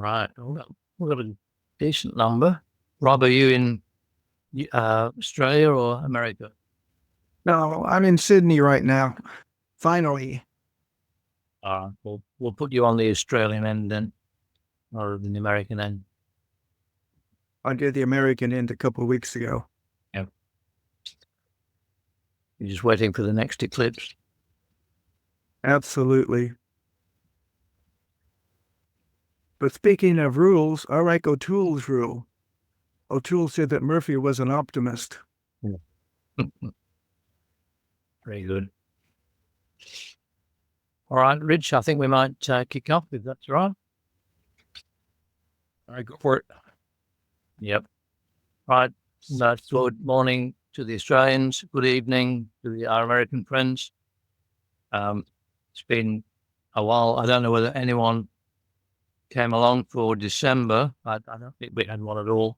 All right. We've got a decent number. Rob, are you in Australia or America? No, I'm in Sydney right now. Finally. We'll put you on the Australian end then, or the American end. I did the American end a couple of weeks ago. Yeah. You're just waiting for the next eclipse. Absolutely. But speaking of rules, I like O'Toole's rule. O'Toole said that Murphy was an optimist. Very good. All right, Rich, I think we might kick off if that's right. All right, go for it. Yep. Right. Good morning to the Australians. Good evening to our American friends. It's been a while. I don't know whether anyone came along for December. I don't think we had one at all.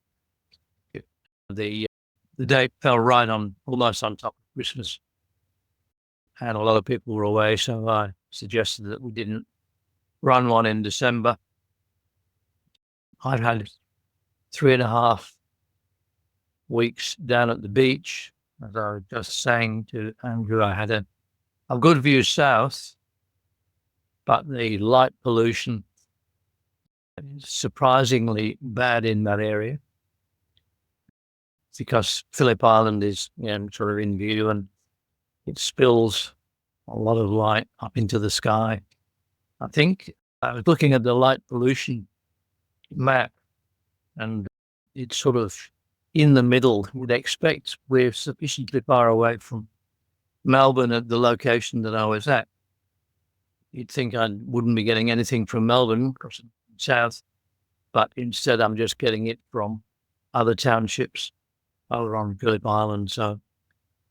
The date fell right on, almost on top of Christmas. And a lot of people were away, so I suggested that we didn't run one in December. I've had 3.5 weeks down at the beach. As I was just saying to Andrew, I had a good view south, but the light pollution is surprisingly bad in that area because Phillip Island is sort of in view, and it spills a lot of light up into the sky. I think I was looking at the light pollution map, and it's sort of in the middle. You'd expect we're sufficiently far away from Melbourne at the location that I was at. You'd think I wouldn't be getting anything from Melbourne across the south, but instead I'm just getting it from other townships over on Phillip Island. So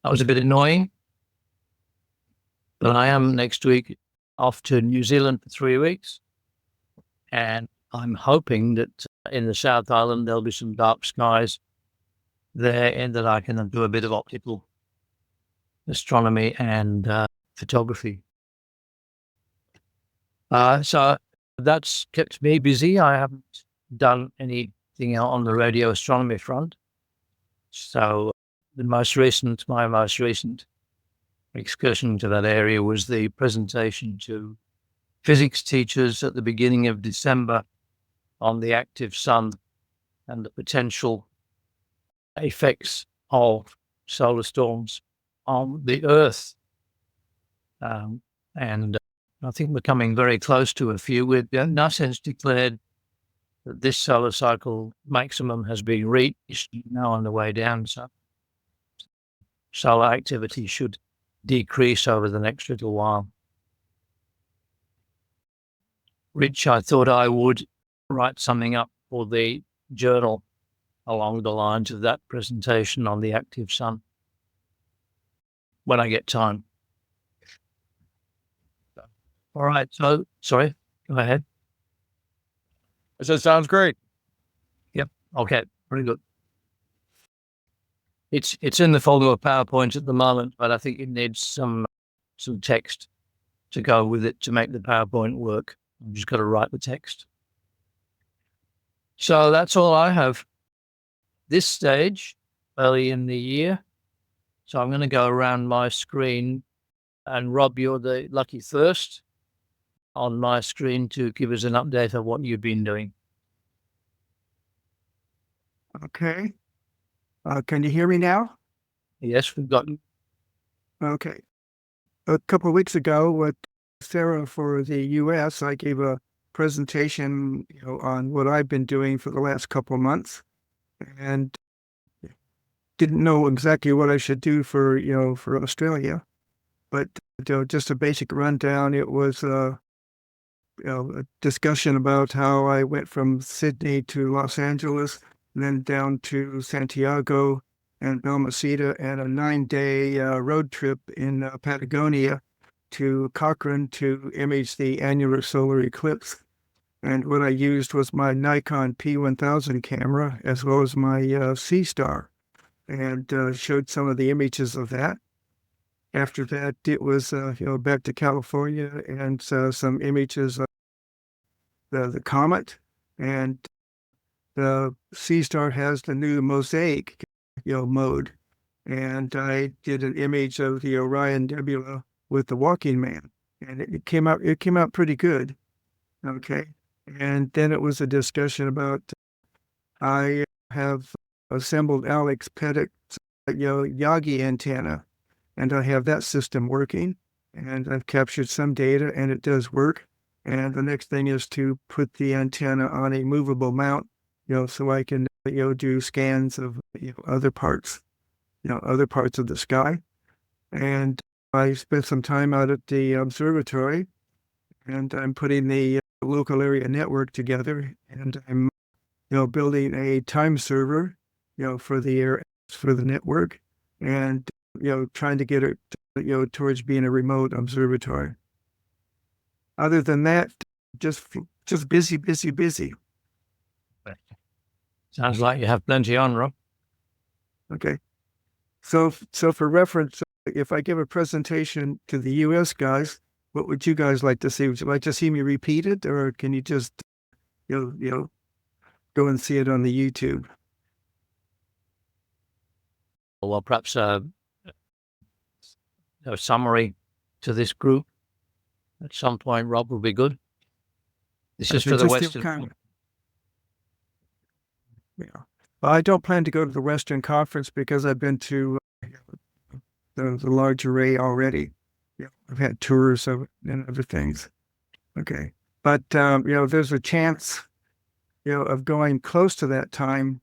that was a bit annoying. But I am next week off to New Zealand for 3 weeks, and I'm hoping that in the South Island there'll be some dark skies there, and that I can do a bit of optical astronomy and photography. So that's kept me busy. I haven't done anything out on the radio astronomy front. So my most recent excursion to that area was the presentation to physics teachers at the beginning of December on the active sun and the potential effects of solar storms on the Earth. And I think we're coming very close to a few. We've in essence declared that this solar cycle maximum has been reached, now on the way down. So solar activity should decrease over the next little while. Rich, I thought I would write something up for the journal along the lines of that presentation on the active sun when I get time. All right. So, sorry, go ahead. I said, sounds great. Yep. Okay. Very good. It's in the folder of PowerPoint at the moment, but I think it needs some text to go with it to make the PowerPoint work. I've just got to write the text. So that's all I have this stage, early in the year. So I'm going to go around my screen, and Rob, you're the lucky first on my screen to give us an update of what you've been doing. Okay. Can you hear me now? Yes, we've got you. Okay. A couple of weeks ago with Sarah for the U.S., I gave a presentation, on what I've been doing for the last couple of months, and didn't know exactly what I should do for Australia. But just a basic rundown. It was a discussion about how I went from Sydney to Los Angeles, and then down to Santiago and Balmaceda, and a 9-day road trip in Patagonia to Cochrane to image the annular solar eclipse. And what I used was my Nikon P1000 camera, as well as my C-Star, and showed some of the images of that. After that, it was back to California and some images of the comet, and the Sea Star has the new mosaic, mode. And I did an image of the Orion Nebula with the Walking Man, and it came out pretty good. Okay. And then it was a discussion about I have assembled Alex Pettit's Yagi antenna, and I have that system working, and I've captured some data, and it does work. And the next thing is to put the antenna on a movable mount, so I can do scans of other parts of the sky. And I spent some time out at the observatory, and I'm putting the local area network together, and I'm building a time server for the network, and trying to get it towards being a remote observatory. Other than that, just busy. Sounds like you have plenty on, Rob. Okay. So for reference, if I give a presentation to the U.S. guys, what would you guys like to see? Would you like to see me repeat it, or can you just, go and see it on the YouTube? Well, perhaps a summary to this group at some point, Rob, would be good. This is for the Western. Yeah. Well, I don't plan to go to the Western Conference because I've been to the large array already. Yeah, I've had tours of it and other things. Okay. But, there's a chance, of going close to that time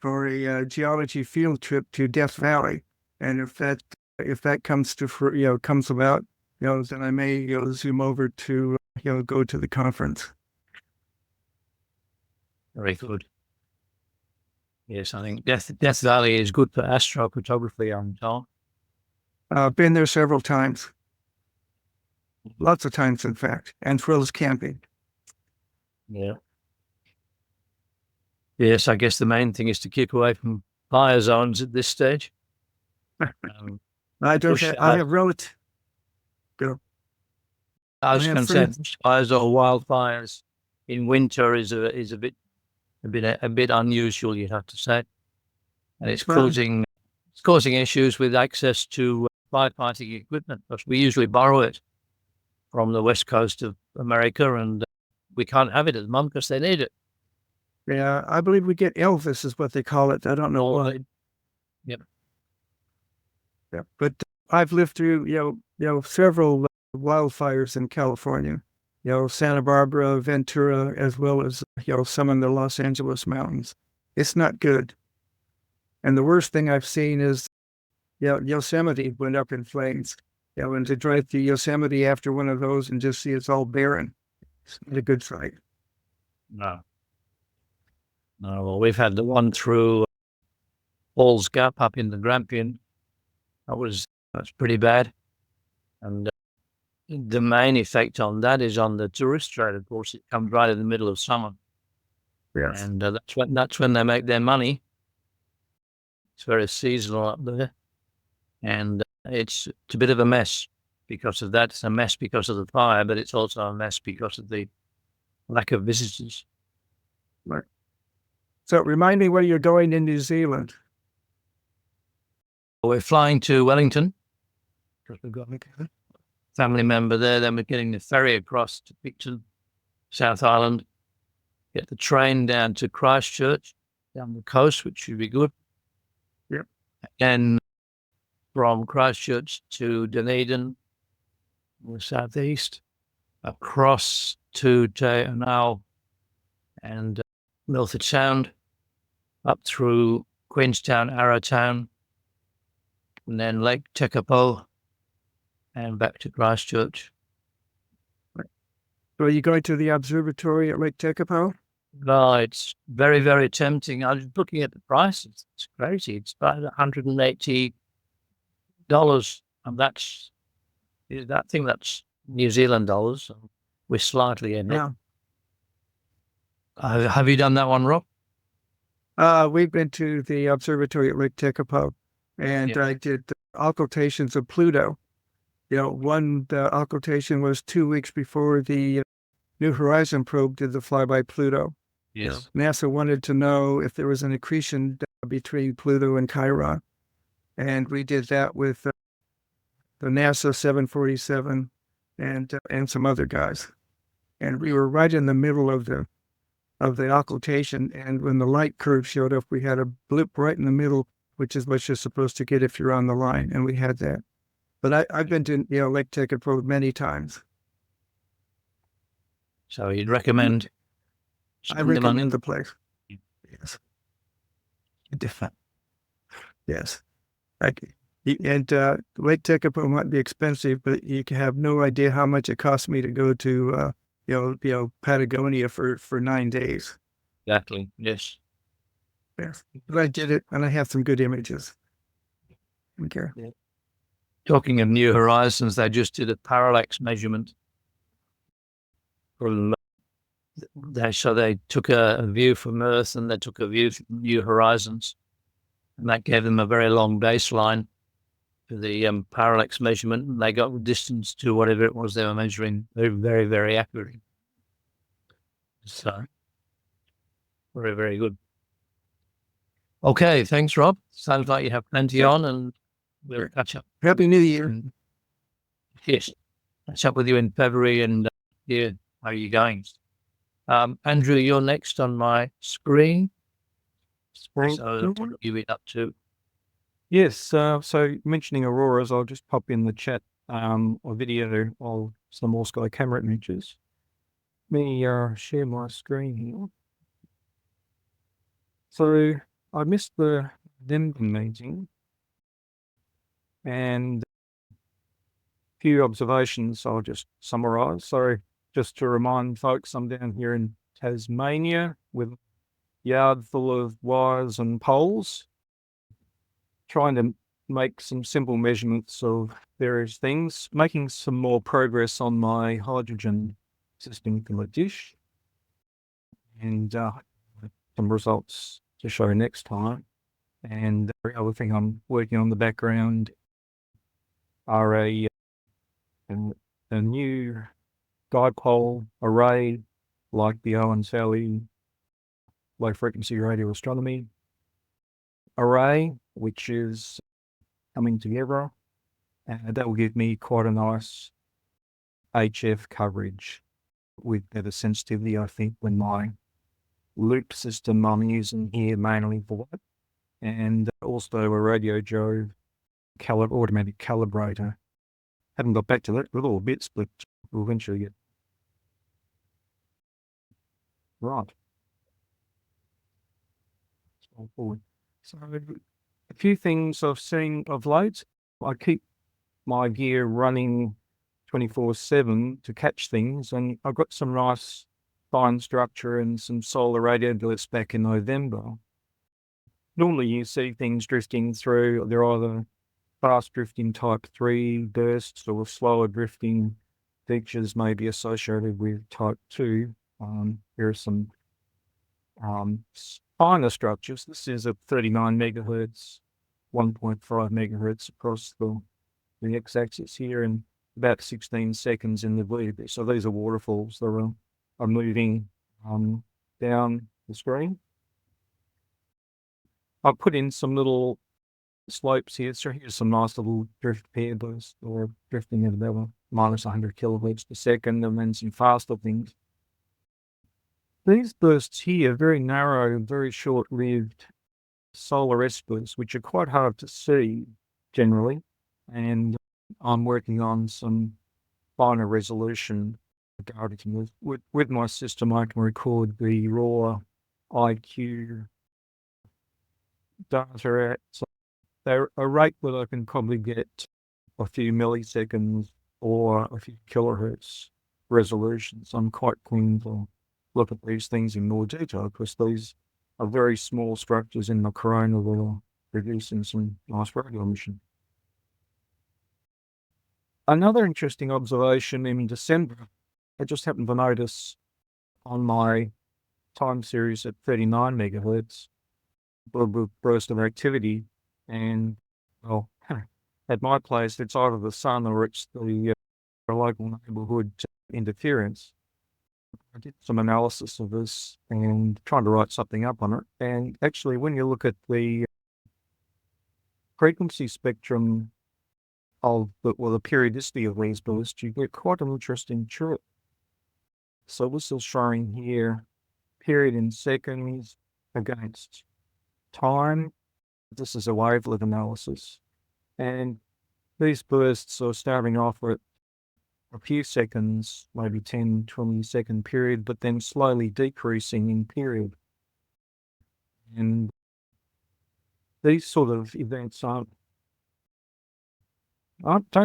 for a geology field trip to Death Valley. And if that comes about, then I may, zoom over to, go to the conference. Very good. Yes, I think Death Valley is good for astrophotography, I'm told. I've been there several times. Lots of times, in fact, and thrills camping. Yeah. Yes, I guess the main thing is to keep away from fire zones at this stage. I have relative. Go. I was going to say fires or wildfires in winter is a bit unusual, you'd have to say, and it's causing issues with access to firefighting equipment, because we usually borrow it from the west coast of America, and we can't have it at the moment because they need it. Yeah, I believe we get Elvis, is what they call it. I don't know why. Yep. Yeah, but I've lived through several wildfires in California. Santa Barbara, Ventura, as well as some in the Los Angeles mountains. It's not good. And the worst thing I've seen is Yosemite went up in flames. And to drive to Yosemite after one of those and just see it's all barren, it's not a good sight. No. Well, we've had the one through Paul's Gap up in the Grampian. That's pretty bad. And the main effect on that is on the tourist trade. Of course, it comes right in the middle of summer. Yes. And that's when they make their money. It's very seasonal up there. And it's a bit of a mess because of that. It's a mess because of the fire, but it's also a mess because of the lack of visitors. Right. So remind me where you're going in New Zealand. We're flying to Wellington because we've got a family member there. Then we're getting the ferry across to Picton, South Island, get the train down to Christchurch, down the coast, which should be good. Yep. And from Christchurch to Dunedin, the southeast, across to Te Anau and Milford Sound, up through Queenstown, Arrowtown, and then Lake Tekapo, and back to Christchurch. So are you going to the observatory at Lake Tekapo? No, it's very, very tempting. I was looking at the prices. It's crazy. It's about $180. And that's New Zealand dollars. So we're slightly in it. Yeah. Have you done that one, Rob? We've been to the observatory at Lake Tekapo, and I did the occultations of Pluto. The occultation was 2 weeks before the New Horizon probe did the flyby Pluto. Yes. NASA wanted to know if there was an accretion between Pluto and Chiron. And we did that with the NASA 747 and some other guys. And we were right in the middle of the occultation. And when the light curve showed up, we had a blip right in the middle, which is what you're supposed to get if you're on the line. And we had that. But I've been to, Lake Tekapo many times. So you'd recommend? I recommend the place. Yes. Different. Yes. And Lake Tekapo might be expensive, but you can have no idea how much it cost me to go to, Patagonia for 9 days. Exactly. Yes. Yes. But I did it, and I have some good images. Okay. Talking of New Horizons, they just did a parallax measurement. So they took a view from Earth and they took a view from New Horizons, and that gave them a very long baseline for the parallax measurement. And they got the distance to whatever it was they were measuring very, very, very accurately. So very, very good. Okay, thanks, Rob. Sounds like you have plenty on, and we'll catch up. Happy New Year. Yes, catch up with you in February, and how are you going? Andrew, you're next on my screen. So what have you been up to? Yes, so mentioning auroras, I'll just pop in the chat a video of some more sky camera images. Let me share my screen here. So I missed the Denver meeting, and a few observations I'll just summarize. So just to remind folks, I'm down here in Tasmania with a yard full of wires and poles, trying to make some simple measurements of various things, making some more progress on my hydrogen system from a dish, and some results to show next time. And the other thing I'm working on in the background are a new dipole array like the Owens Valley low frequency radio astronomy array, which is coming together, and that will give me quite a nice HF coverage with better sensitivity, I think, when my loop system I'm using here mainly for that, and also a Radio Joe automatic calibrator. Haven't got back to that with all bits, but we'll eventually get right. So a few things I've seen of late. I keep my gear running 24/7 to catch things, and I've got some nice fine structure and some solar radio blips back in November. Normally you see things drifting through, they're either fast drifting type 3 bursts or slower drifting features may be associated with type 2. There are some finer structures. This is a 39 megahertz, 1.5 megahertz across the x-axis here, and about 16 seconds in the V. So these are waterfalls that are moving down the screen. I've put in some little slopes here. So here's some nice little drift pair bursts, or drifting at about minus 100 kilometers per second, and then some faster things. These bursts here, very narrow, very short-lived solar S-bursts, which are quite hard to see generally. And I'm working on some finer resolution regarding with my system. I can record the raw IQ data at a rate that I can probably get a few milliseconds or a few kilohertz resolutions. I'm quite keen to look at these things in more detail because these are very small structures in the corona that are producing some nice radio emission. Another interesting observation in December, I just happened to notice on my time series at 39 megahertz, a burst of activity, and well, at my place, it's either the sun or it's the local neighborhood interference. I did some analysis of this and trying to write something up on it. And actually, when you look at the frequency spectrum of the periodicity of these bursts, you get quite an interesting chart. So this is showing here period in seconds against time. This is a wavelet analysis. And these bursts are starting off at a few seconds, maybe 10, 20-second period, but then slowly decreasing in period. And these sort of events don't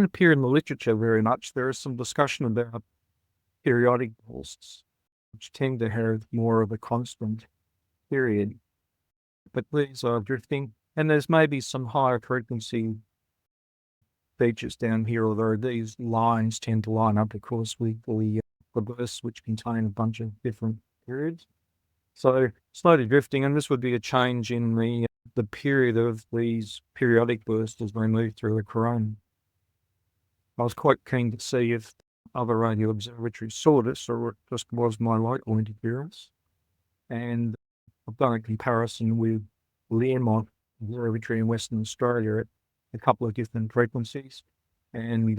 appear in the literature very much. There is some discussion about periodic bursts, which tend to have more of a constant period. But these are drifting, and there's maybe some higher frequency features down here, although these lines tend to line up, of course, with the bursts, which contain a bunch of different periods. So slowly drifting, and this would be a change in the period of these periodic bursts as they move through the corona. I was quite keen to see if other radio observatories saw this, or it just was my local interference. And I've done a comparison with Learmont Observatory in Western Australia at a couple of different frequencies, and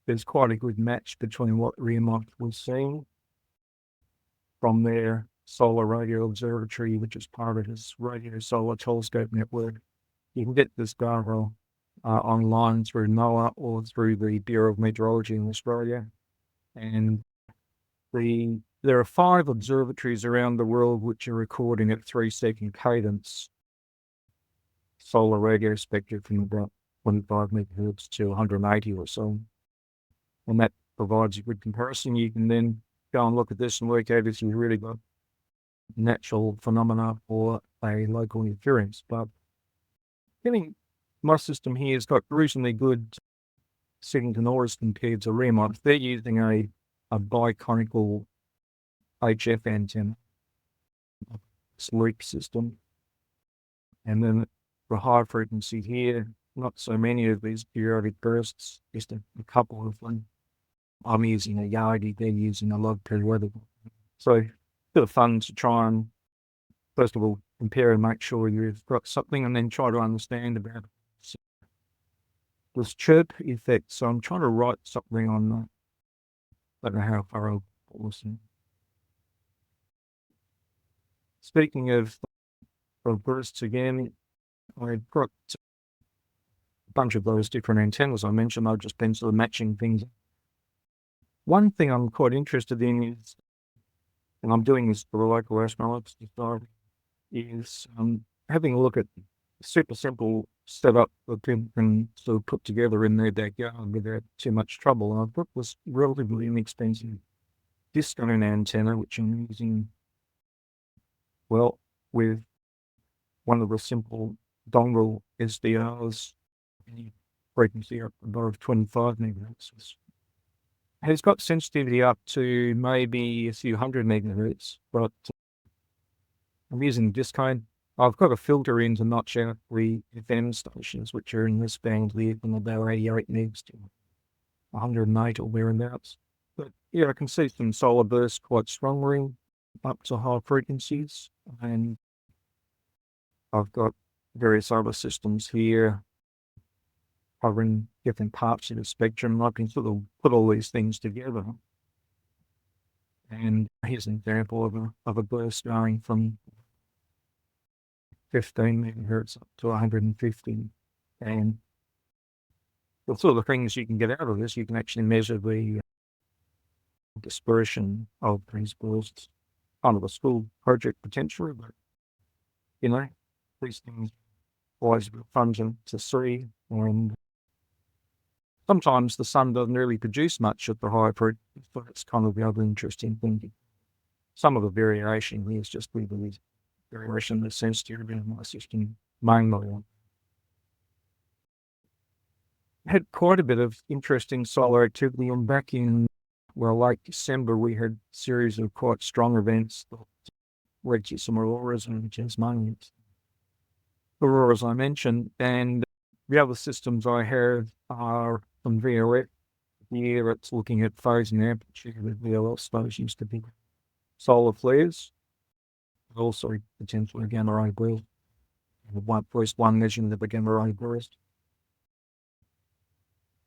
there's quite a good match between what Learmont was seeing from their solar radio observatory, which is part of his radio solar telescope network. You can get this data online through NOAA or through the Bureau of Meteorology in Australia. And there are 5 observatories around the world which are recording at 3-second cadence solar radio spectra from about 25 megahertz to 180 or so. And that provides a good comparison. You can then go and look at this and work out if you've really got natural phenomena or a local interference. But getting my system here has got reasonably good settings and auras compared to Remote. They're using a biconical HF antenna, sleep system. And then for high frequency here, not so many of these periodic bursts, just a couple of them. I'm using a Yagi, they're using a log periodical. So a bit of fun to try and, first of all, compare and make sure you've got something, and then try to understand about this chirp effect. So I'm trying to write something on that. I don't know how far I'll listen. Speaking of bursts again, I've got a bunch of those different antennas I mentioned. I've just been sort of matching things. One thing I'm quite interested in is, and I'm doing this for the local astronomical society, is having a look at super simple setup that people can sort of put together in their backyard without too much trouble. And I've got this relatively inexpensive discone antenna, which I'm using, well, with one of the simple dongle SDRs, frequency up above 25 megahertz. It's got sensitivity up to maybe a few hundred megahertz, but I'm using discone. I've got a filter in to notch out the FM stations, which are in this band here from about 88 megs to 108 or thereabouts. But yeah, I can see some solar bursts quite strongly up to high frequencies, and I've got various other systems here covering different parts of the spectrum. I can sort of put all these things together. And here's an example of a burst going from 15 megahertz up to 150. And the sort of things you can get out of this, you can actually measure the dispersion of these bursts. Kind of a school project potentially, but you know, these things always fun to see. And sometimes the sun doesn't really produce much at the high frequency, but it's kind of the other interesting thing. Some of the variation here is just with the variation of the sensitivity of my system mainly. Had quite a bit of interesting solar activity, and back in, well, late December, we had a series of quite strong events that led to some auroras in Tasmania. Auroras I mentioned, and the other systems I have are from VOF, here it's looking at phase and amplitude with VLS. Those used to be solar flares, also potentially gamma ray burst. The first one measuring the gamma ray burst.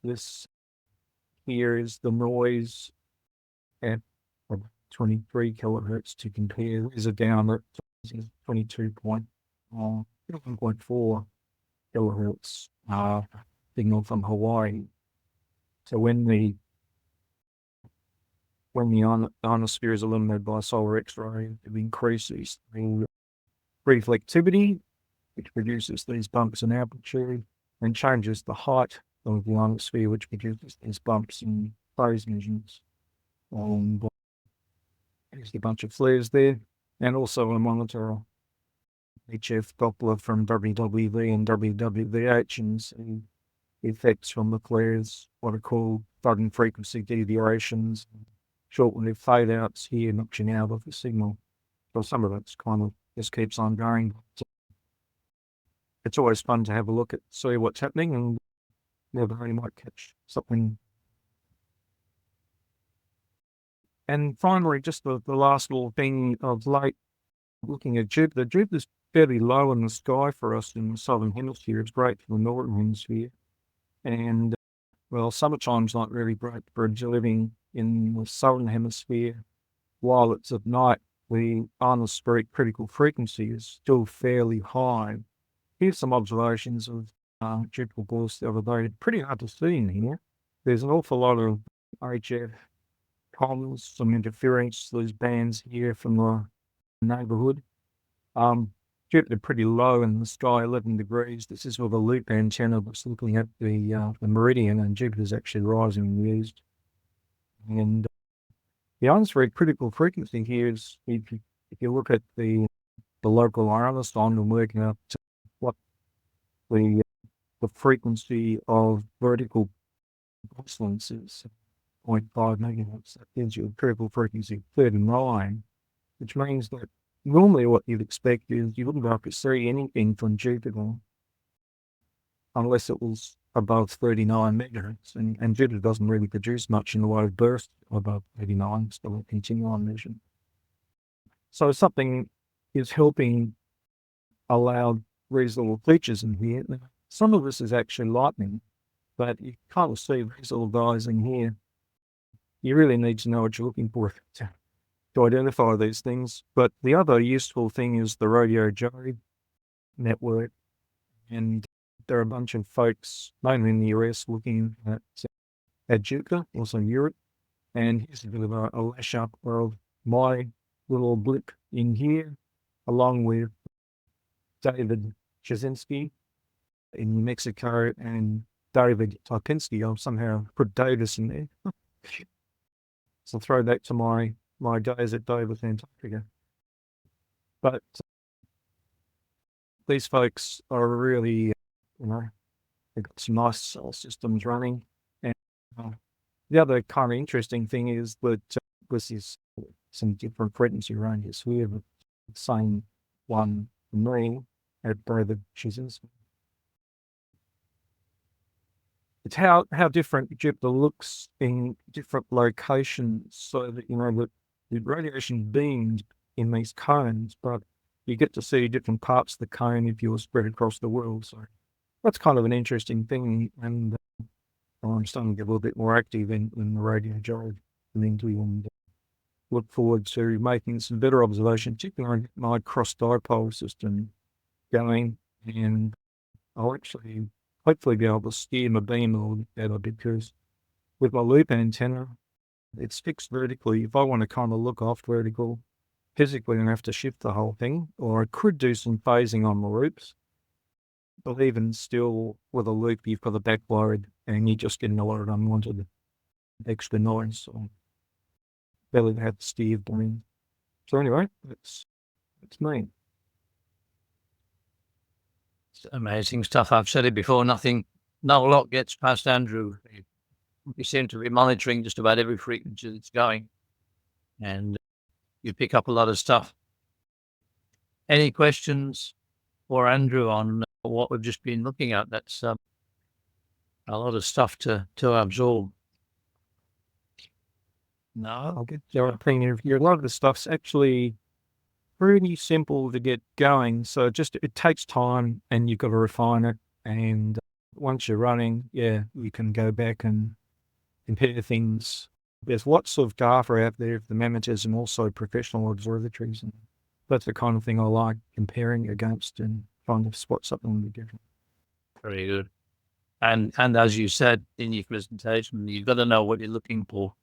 This here is the noise at 23 kilohertz to compare. These are down at 22.4 kilohertz signal from Hawaii. So when the ionosphere is illuminated by solar X-ray, it increases the reflectivity, which produces these bumps in amplitude, and changes the height of the ionosphere, which produces these bumps in phase measurements. There's a bunch of flares there, and also a monitor HF Doppler from WWV and WWVH, and see effects from the flares, what are called sudden frequency deviations, short-lived fade-outs here, notching out of the signal. So some of it's kind of just keeps on going. It's always fun to have a look at, see what's happening, and never really might catch something. And finally, just the last little thing of late, looking at Jupiter. Jupiter's fairly low in the sky for us in the southern hemisphere. It's great for the northern hemisphere. And, well, summertime's not really great for living in the southern hemisphere. While it's at night, the ionospheric critical frequency is still fairly high. Here's some observations of Jupiter burst the other day. Pretty hard to see in here. There's an awful lot of HF comms, some interference, those bands here from the neighborhood. Jupiter pretty low in the sky, 11 degrees. This is with a loop antenna that's looking at the meridian, and Jupiter's actually rising in the east. And the ionospheric critical frequency here is, if you look at the local ionosphere and working out what the frequency of vertical oscillance is, 0.5 megahertz. That gives you a critical frequency of 39, which means that normally what you'd expect is you wouldn't be able to see anything from Jupiter unless it was above 39 megahertz, and Jupiter doesn't really produce much in the way of bursts above 39, so we'll continue on measuring. So something is helping allow reasonable features in here. Now, some of this is actually lightning, but you kind of see these little guys in here. You really need to know what you're looking for to identify these things. But the other useful thing is the radio gyre network, and there are a bunch of folks, mainly in the US, looking at Jupiter, also Europe. And here's a bit of a lash up of my little blip in here, along with David Jasinski in New Mexico and David Topinski. I'll somehow put Davis in there. So throw that to my days at Davis, Antarctica. But these folks are really, they've got some nice solar systems running. And the other kind of interesting thing is that this is some different frequency ranges. We have the same one for me at David Jasinski. It's how different Jupiter looks in different locations, so that that the radiation beamed in these cones, but you get to see different parts of the cone if you were spread across the world. So that's kind of an interesting thing, and I'm starting to get a little bit more active in the radio gyre community, and look forward to making some better observations, particularly on my cross dipole system going, and I'll actually hopefully be able to steer my beam a little bit better, because with my loop antenna, it's fixed vertically. If I want to kind of look off vertical, physically I have to shift the whole thing, or I could do some phasing on the loops. But even still, with a loop, you've got a backload, and you're just getting a lot of unwanted extra noise. So better to have to steer beam. So anyway, that's me. Amazing stuff. I've said it before, not a lot gets past Andrew. You seem to be monitoring just about every frequency that's going, and you pick up a lot of stuff. Any questions for Andrew on what we've just been looking at? That's a lot of stuff to absorb. No. I'll get your opinion of here. A lot of the stuff's actually pretty simple to get going. So it takes time and you've got to refine it. And once you're running, yeah, you can go back and compare things. There's lots of data out there of the amateurs and also professional observatories. And that's the kind of thing I like comparing against and trying to spot something different. Very good. And as you said in your presentation, you've got to know what you're looking for.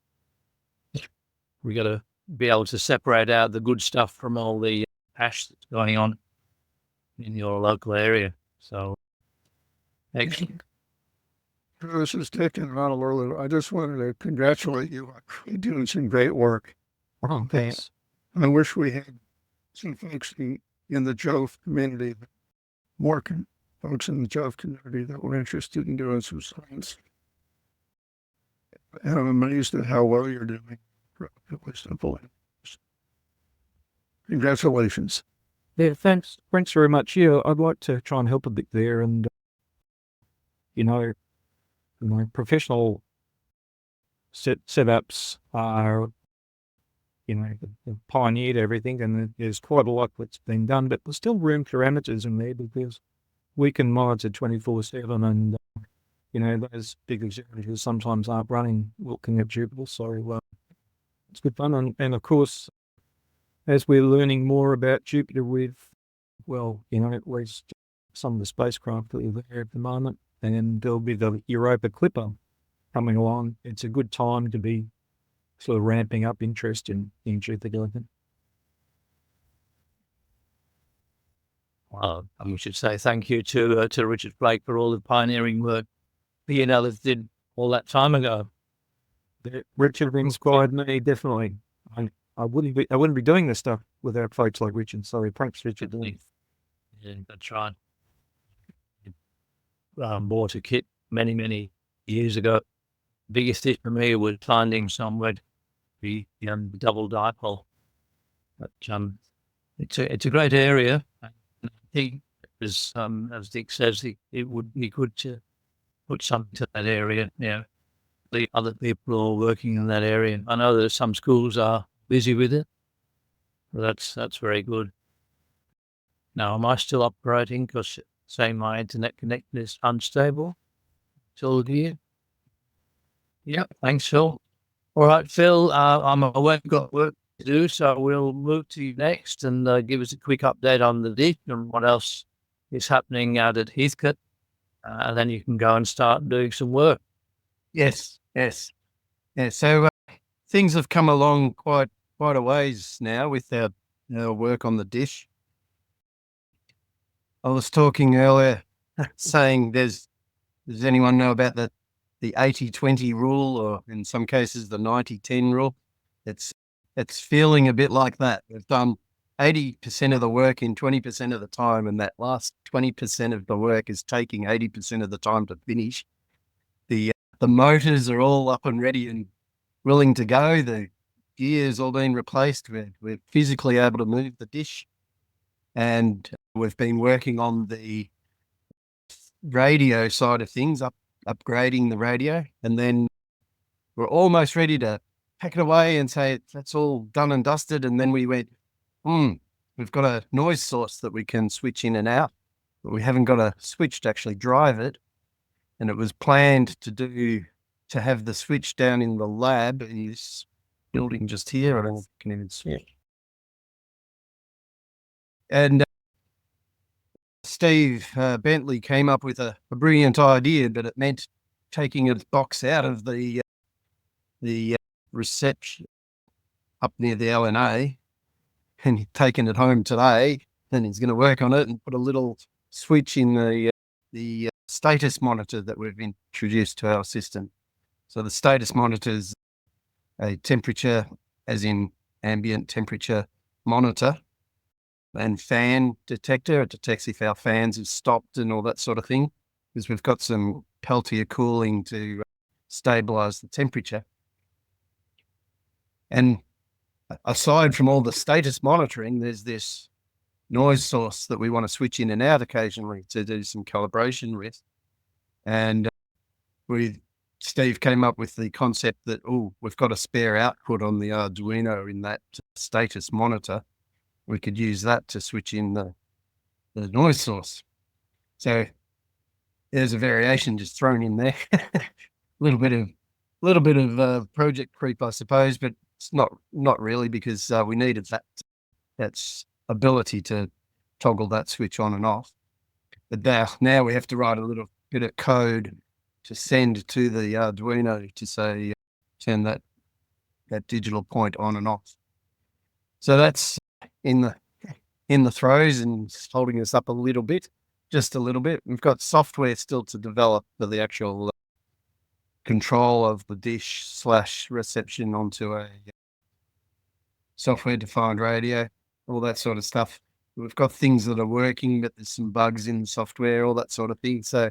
We got to be able to separate out the good stuff from all the hash that's going on in your local area. So, excellent. This is Dick in Honolulu. I just wanted to congratulate you on really doing some great work. Oh, thanks. I wish we had some folks in the Jove community, folks in the Jove community that were interested in doing some science. And I'm amazed at how well you're doing. Relatively simple. Congratulations. Yeah, thanks. Thanks very much. Yeah, I'd like to try and help a bit there. And, professional setups are, they've pioneered everything, and there's quite a lot that's been done, but there's still room for amateurs in there because we can monitor 24/7, and those big executives sometimes aren't running looking at Jupiter, so it's good fun. And of course, as we're learning more about Jupiter with, at least some of the spacecraft that are there at the moment, and there'll be the Europa Clipper coming along. It's a good time to be sort of ramping up interest in Jupiter. Well, we should say thank you to Richard Blake for all the pioneering work he and others did all that time ago. Richard inspired me, definitely. I wouldn't be doing this stuff without folks like Richard. So thanks, Richard. Yeah, that's right. Bought a kit many years ago. Biggest hit for me was finding somewhere the double dipole. But it's a great area. I think it was, as Dick says, it would be good to put something to that area. The other people are working in that area. I know that some schools are busy with it. But that's very good. Now, am I still operating? Because saying my internet connection is unstable. Still here? Yep. Thanks, Phil. All right, Phil. I'm aware we've got work to do, so we'll move to you next and give us a quick update on the dish and what else is happening out at Heathcote. And then you can go and start doing some work. Yes. Yeah, so things have come along quite a ways now with our work on the dish. I was talking earlier saying does anyone know about the 80-20 rule, or in some cases the 90-10 rule? It's feeling a bit like that. We've done 80% of the work in 20% of the time, and that last 20% of the work is taking 80% of the time to finish. The motors are all up and ready and willing to go. The gear's all been replaced. We're physically able to move the dish, and we've been working on the radio side of things, upgrading the radio, and then we're almost ready to pack it away and say that's all done and dusted. And then we went, we've got a noise source that we can switch in and out, but we haven't got a switch to actually drive it. And it was planned to have the switch down in the lab in this building just here. I don't know if you can even see it. And Steve Bentley came up with a brilliant idea, but it meant taking a box out of the reception up near the LNA and taking it home today. Then he's going to work on it and put a little switch in the status monitor that we've introduced to our system. So the status monitor's a temperature, as in ambient temperature monitor, and fan detector. It detects if our fans have stopped and all that sort of thing, because we've got some Peltier cooling to stabilize the temperature. And aside from all the status monitoring, there's this noise source that we want to switch in and out occasionally to do some calibration with. And we Steve came up with the concept that, we've got a spare output on the Arduino in that status monitor. We could use that to switch in the noise source. So there's a variation just thrown in there. A little bit of project creep, I suppose, but it's not really, because we needed that ability to toggle that switch on and off. But now we have to write a little bit of code to send to the Arduino to say turn that digital point on and off. So that's in the throes and holding us up a little bit, just a little bit. We've got software still to develop for the actual control of the dish / reception onto a software-defined radio, all that sort of stuff. We've got things that are working, but there's some bugs in the software, all that sort of thing. So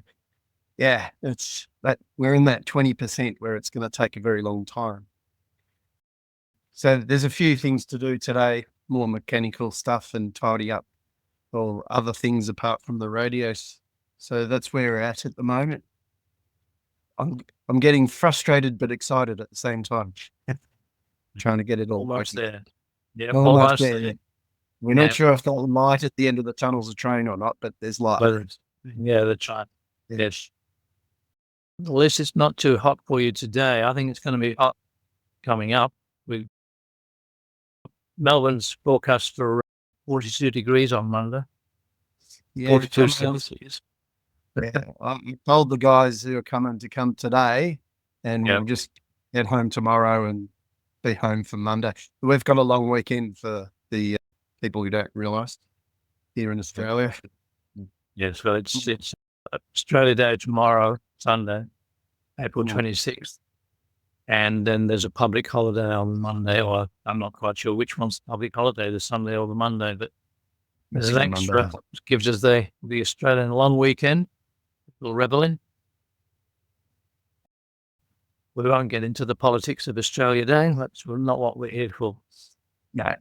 yeah, it's that we're in that 20% where it's going to take a very long time. So there's a few things to do today, more mechanical stuff and tidy up all other things apart from the radios. So that's where we're at the moment. I'm getting frustrated but excited at the same time. Trying to get it all Almost working. there. Yeah, Almost there. We're Yeah. not sure if the light at the end of the tunnel's a train or not, but there's light. But yeah, that's right. Yeah. Yes. At least it's not too hot for you today. I think it's going to be hot coming up. Melbourne's forecast for 42 degrees on Monday. Yeah, 42 Celsius. Yeah, I told the guys who are coming to come today, and Yeah. we'll just get home tomorrow and be home for Monday. We've got a long weekend for the people who don't realise here in Australia. Yes, well, it's Australia Day tomorrow, Sunday, April Yeah. 26th. And then there's a public holiday on Monday, or I'm not quite sure which one's the public holiday, the Sunday or the Monday, but there's an It's extra, Monday. which gives us the Australian long weekend. We'll revel in. We won't get into the politics of Australia Day. That's not what we're here for. No.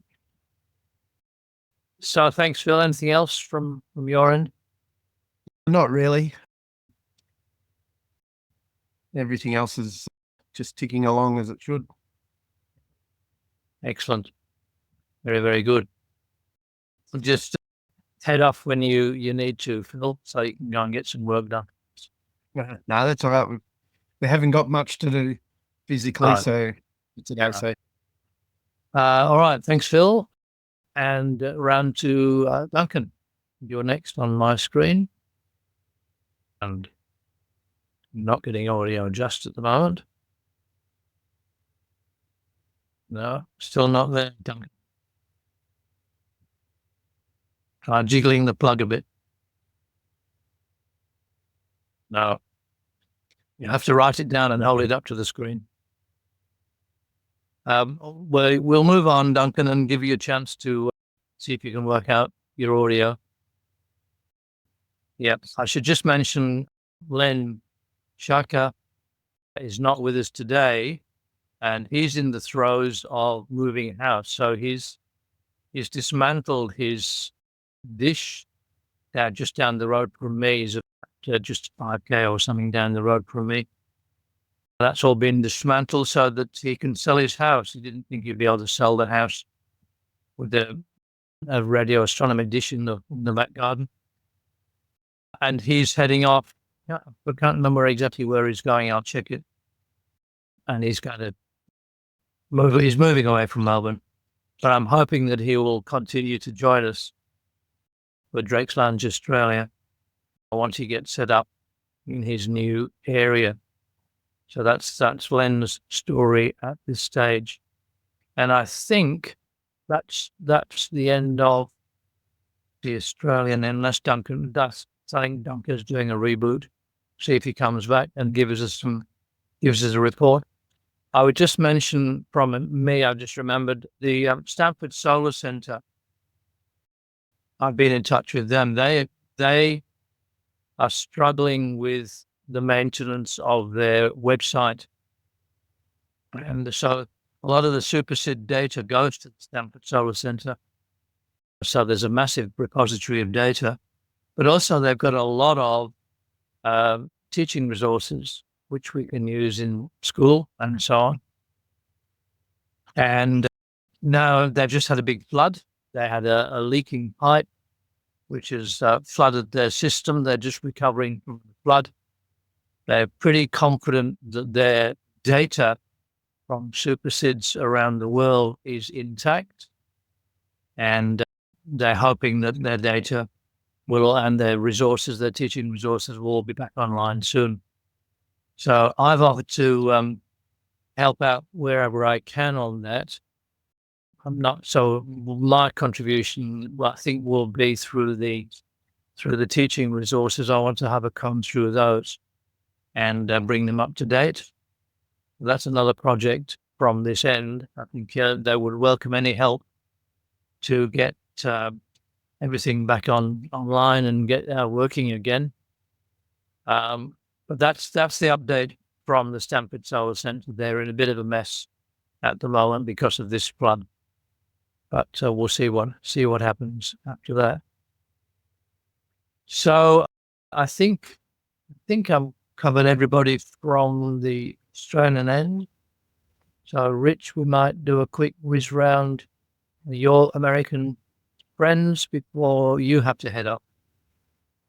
So thanks, Phil. Anything else from your end? Not really. Everything else is just ticking along as it should. Excellent. Very, very good. Just head off when you need to, Phil, so you can go and get some work done. No, that's all right. We haven't got much to do physically, Oh. so it's an Yeah. outside. All right. Thanks, Phil. And round to Duncan. You're next on my screen. And not getting audio just at the moment. No, still not there, Duncan. Try jiggling the plug a bit. No. You have to write it down and hold it up to the screen. We'll move on, Duncan, and give you a chance to see if you can work out your audio. Yep. I should just mention Len Shaka is not with us today, and he's in the throes of moving house. So he's dismantled his dish just down the road from me. He's just 5K or something down the road from me. That's all been dismantled so that he can sell his house. He didn't think he'd be able to sell the house with a radio astronomy dish in the back garden. And he's heading off. I can't remember exactly where he's going. I'll check it. And he's going to move. He's moving away from Melbourne. But I'm hoping that he will continue to join us for Drake's Lounge Australia once he gets set up in his new area. So that's Len's story at this stage. And I think that's the end of the Australian, unless Duncan does. I think Duncan's doing a reboot. See if he comes back and gives us a report. I would just mention from me, I just remembered the Stanford Solar Center. I've been in touch with them. They are struggling with the maintenance of their website. And so a lot of the superset data goes to the Stanford Solar Center. So there's a massive repository of data, but also they've got a lot of teaching resources which we can use in school and so on. And now they've just had a big flood. They had a leaking pipe, which has flooded their system. They're just recovering from the flood. They're pretty confident that their data from superSIDs around the world is intact. And they're hoping that their data will, and their resources, their teaching resources will all be back online soon. So I've offered to help out wherever I can on that. I'm not, so my contribution, I think, will be through the teaching resources. I want to have a comb through those and bring them up to date. That's another project from this end. I think they would welcome any help to get everything back online and get working again. But that's the update from the Stanford Solar Center. They're in a bit of a mess at the moment because of this flood, but we'll see what happens after that. So I think I've covered everybody from the Australian end. So Rich, we might do a quick whiz round your American friends before you have to head up.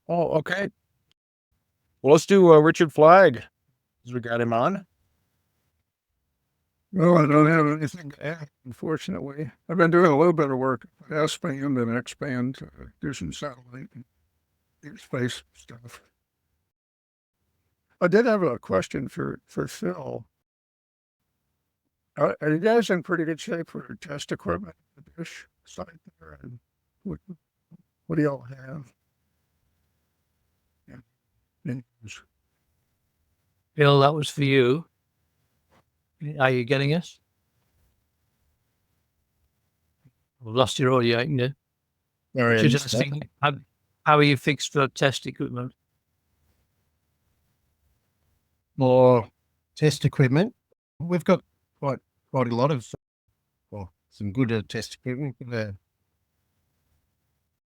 Oh, okay. Well, let's do Richard Flagg, as we got him on. Well, I don't have anything to add, unfortunately. I've been doing a little bit of work at S-band and X-band to do some satellite and deep space stuff. I did have a question for Phil. Are you guys in pretty good shape for test equipment at the dish site there? And what do y'all have? Yeah. Bill, that was for you. Are you getting us? I've lost your audio. Just asking, how are you fixed for test equipment? More test equipment. We've got quite a lot of, some good test equipment.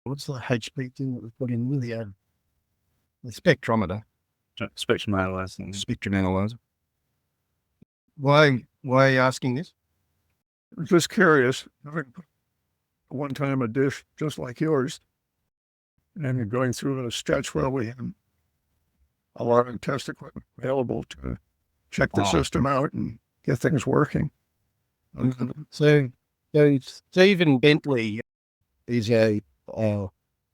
What's the HP thing that we've put in with the spectrometer? Spectrum analyzer. Spectrum analyzer. Why are you asking this? I'm just curious. Having one time a dish just like yours, and you're going through a stretch where we have a lot of test equipment available to check the system out and get things working. So Stephen Bentley is a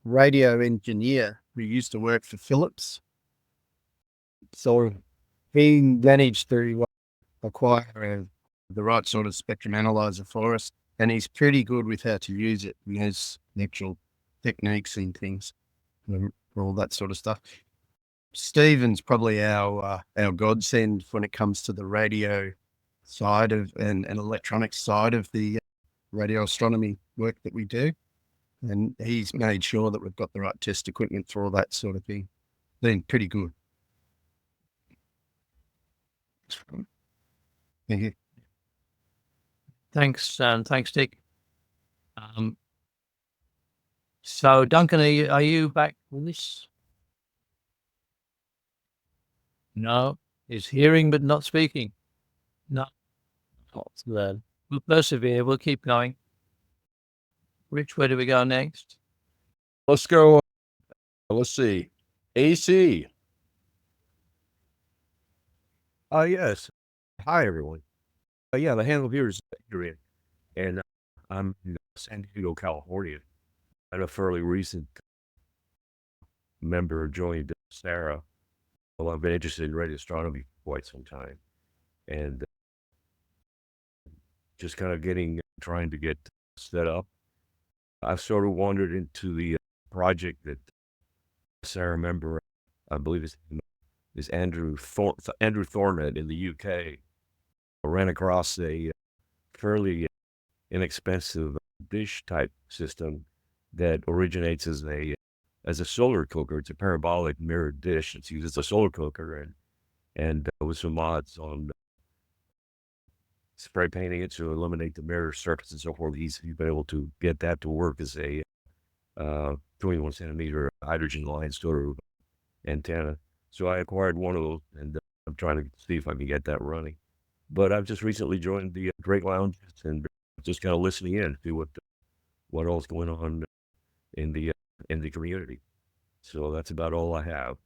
radio engineer who used to work for Philips. So he managed to acquire the right sort of spectrum analyzer for us, and he's pretty good with how to use it. He has actual techniques and things for all that sort of stuff. Stephen's probably our godsend when it comes to the radio side of and electronic side of the radio astronomy work that we do, and he's made sure that we've got the right test equipment for all that sort of thing. Been pretty good. Thank you. Thanks, Dick. So Duncan, are you back with us? No, he's hearing but not speaking. No, that's bad. We'll persevere. We'll keep going. Rich, where do we go next? Let's go. Let's see. AC. Yes. Hi, everyone. Yeah, the handle here is Adrian, and I'm in San Diego, California. I'm a fairly recent member of joined Sarah. Well, I've been interested in radio astronomy for quite some time, and just kind of trying to get set up. I've sort of wandered into the project that Sarah member, I believe is Andrew Thornett in the UK. I ran across a fairly inexpensive dish type system that originates as a solar cooker. It's a parabolic mirrored dish. It's used as a solar cooker and with some mods on spray painting it to eliminate the mirror surface and so forth. He's been able to get that to work as a 21 centimeter hydrogen line sort of antenna. So I acquired one of those, and I'm trying to see if I can get that running. But I've just recently joined the Great Lounge and just kind of listening in, see what all's going on in the community. So that's about all I have.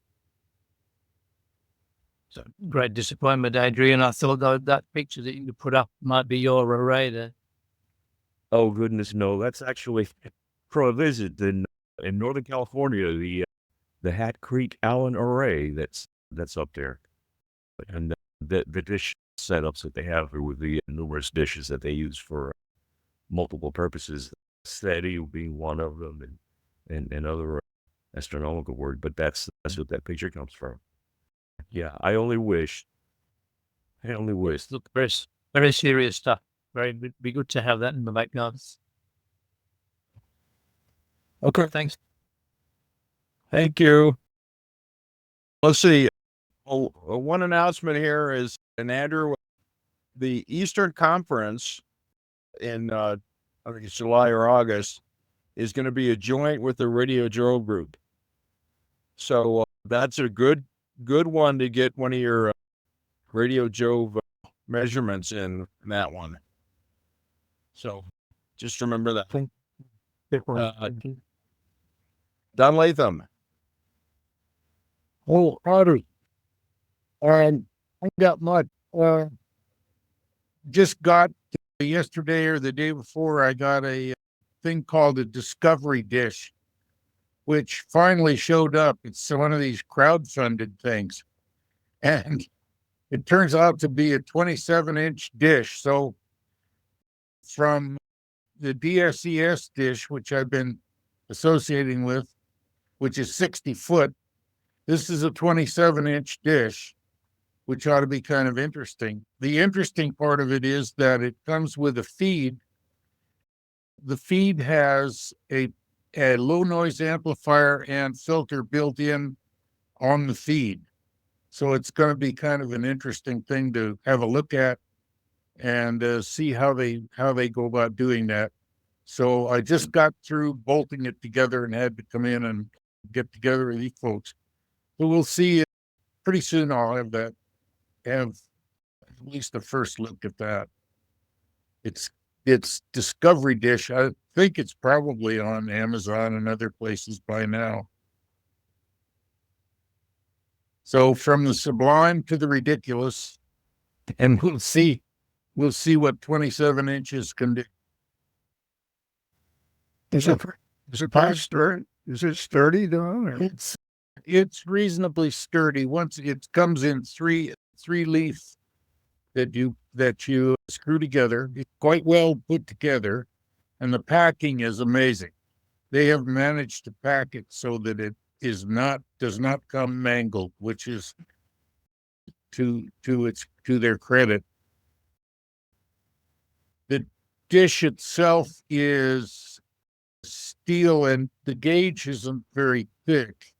So great disappointment, Adrian. I thought that picture that you put up might be your array there. Oh goodness, no! That's actually for a visit in Northern California. The Hat Creek Allen Array that's up there, and the dish setups that they have with the numerous dishes that they use for multiple purposes. SETI being one of them, and other astronomical word. But that's what that picture comes from. Yeah, I only wish. Look, very, very serious stuff. Be good to have that in the background. Okay. Thanks. Thank you. Let's see. One announcement here is, and Andrew, the Eastern Conference in I think it's July or August is going to be a joint with the Radio Joe group. So that's a good one to get one of your Radio Joe measurements in that one. So just remember that. Don Latham. Oh, howdy. I got my, just got yesterday or the day before, I got a thing called a Discovery Dish, which finally showed up. It's one of these crowdfunded things. And it turns out to be a 27-inch dish. So from the DSES dish, which I've been associating with, which is 60 foot, this is a 27-inch dish, which ought to be kind of interesting. The interesting part of it is that it comes with a feed. The feed has a low noise amplifier and filter built in on the feed. So it's going to be kind of an interesting thing to have a look at and see how they go about doing that. So I just got through bolting it together and had to come in and get together with these folks. So we'll see. Pretty soon I'll have at least the first look at that. It's Discovery Dish. I think it's probably on Amazon and other places by now. So from the sublime to the ridiculous, and we'll see what 27 inches can do. Is it sturdy though? Or? It's reasonably sturdy. Once it comes in three leaf that you screw together. It's quite well put together, and the packing is amazing. They have managed to pack it so that it does not come mangled, which is to their credit. The dish itself is steel, and the gauge isn't very thick,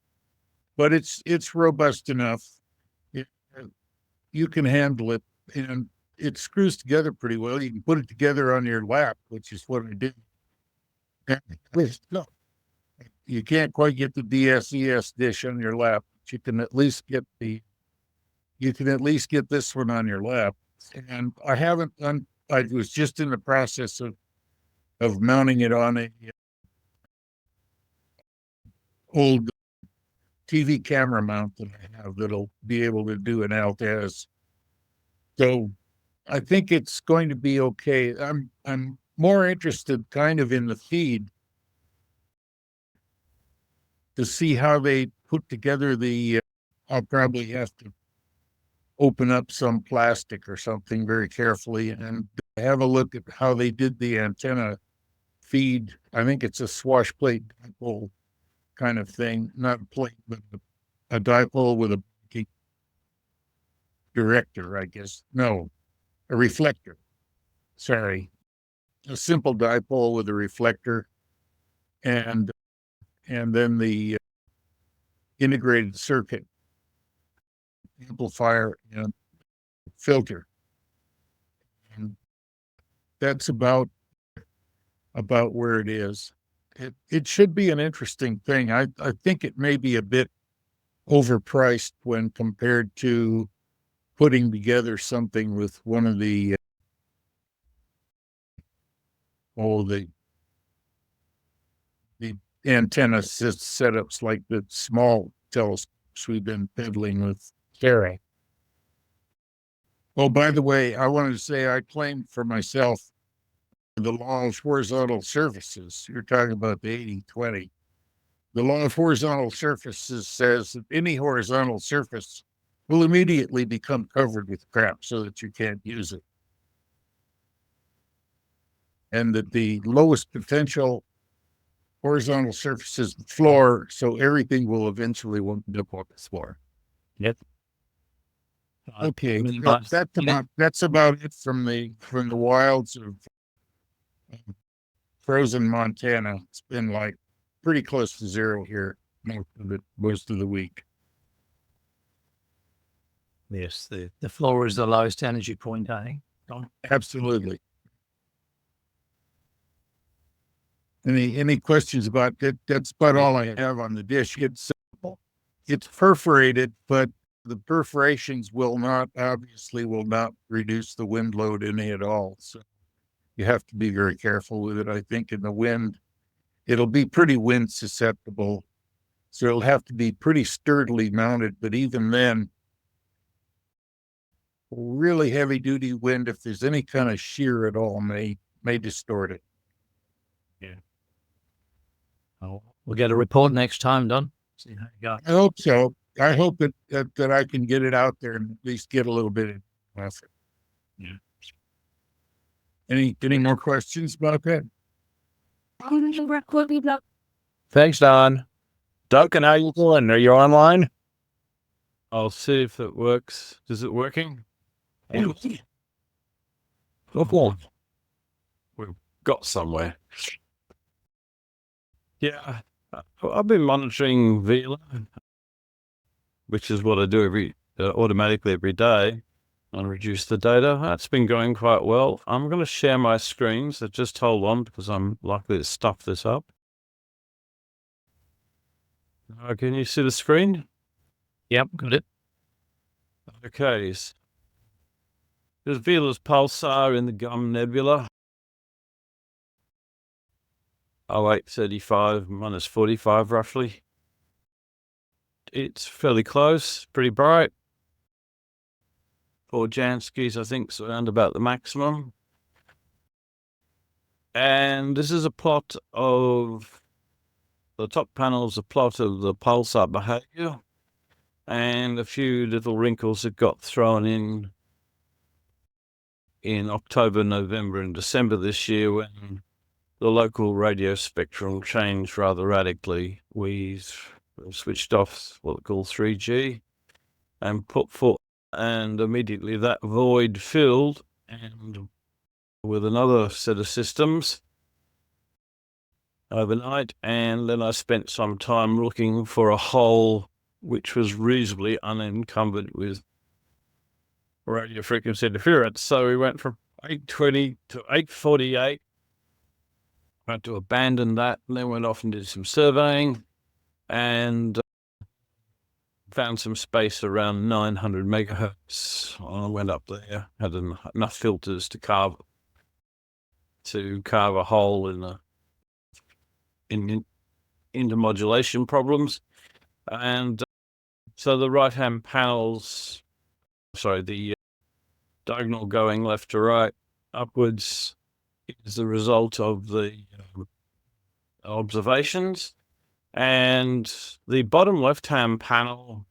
but it's robust enough. You can handle it, and it screws together pretty well. You can put it together on your lap, which is what I did. No, you can't quite get the DSES dish on your lap, but you can at least get this one on your lap. And I was just in the process of mounting it on a old TV camera mount that I have that'll be able to do an Altaz. So I think it's going to be okay. I'm more interested kind of in the feed to see how they put together I'll probably have to open up some plastic or something very carefully and have a look at how they did the antenna feed. I think it's a swash plate dipole kind of thing, not a plate, but a dipole with a director, I guess. No, a reflector. Sorry. A simple dipole with a reflector and then the integrated circuit amplifier and filter. And that's about where it is. It should be an interesting thing. I think it may be a bit overpriced when compared to putting together something with one of the the antenna setups like the small telescopes we've been fiddling with carrying. Oh, by the way, I wanted to say I claimed for myself the law of horizontal surfaces. You're talking about the 80-20. The law of horizontal surfaces says that any horizontal surface will immediately become covered with crap so that you can't use it. And that the lowest potential horizontal surface is the floor, so everything will eventually wind up on this floor. Yep. Okay, But that's about it from the wilds of frozen Montana. It's been like pretty close to zero here most of the week. yes, the floor is the lowest energy point, I think. Don? Absolutely. Any questions about that? That's about all I have on the dish. It's perforated, but the perforations will not reduce the wind load any at all. So you have to be very careful with it. I think in the wind, it'll be pretty wind susceptible. So it'll have to be pretty sturdily mounted. But even then, really heavy duty wind, if there's any kind of shear at all, may distort it. Oh, we'll get a report next time, Don. See how you go. I hope so. I hope that I can get it out there and at least get a little bit of effort. Yeah. Any more questions about that? Thanks, Don. Duncan, how you doing? Are you online? I'll see if it works. Is it working? Go We've got somewhere. Yeah, I've been monitoring VLA, which is what I do automatically every day, and reduce the data. That's been going quite well. I'm going to share my screen, so just hold on because I'm likely to stuff this up. Can you see the screen? Yep, got it. Okay. There's Vela's Pulsar in the Gum Nebula. 0835 minus 45 roughly. It's fairly close, pretty bright. For Jansky's, I think it's around about the maximum. And this is a plot of the top panel is a plot of the pulsar behavior, and a few little wrinkles that got thrown in October, November, and December this year when the local radio spectrum changed rather radically. We switched off what we call 3G and put 4, and immediately that void filled, and with another set of systems overnight. And then I spent some time looking for a hole which was reasonably unencumbered with radio frequency interference. So we went from 820 to 848. I had to abandon that, and then went off and did some surveying and found some space around 900 megahertz. I went up there, had enough filters to carve a hole in intermodulation problems. And so the right-hand panels, the diagonal going left to right, upwards, is the result of the observations. And the bottom left-hand panel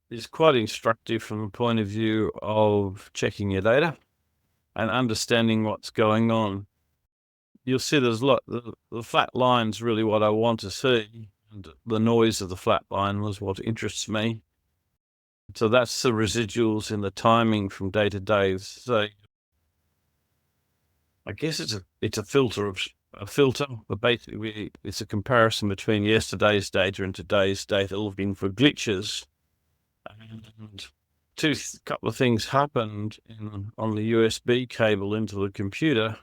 is quite instructive from the point of view of checking your data and understanding what's going on. You'll see there's a lot, the flat line's really what I want to see, and the noise of the flat line was what interests me. So that's the residuals in the timing from day to day. So I guess it's a filter, but basically it's a comparison between yesterday's data and today's data, looking for glitches. And couple of things happened on the USB cable into the computer,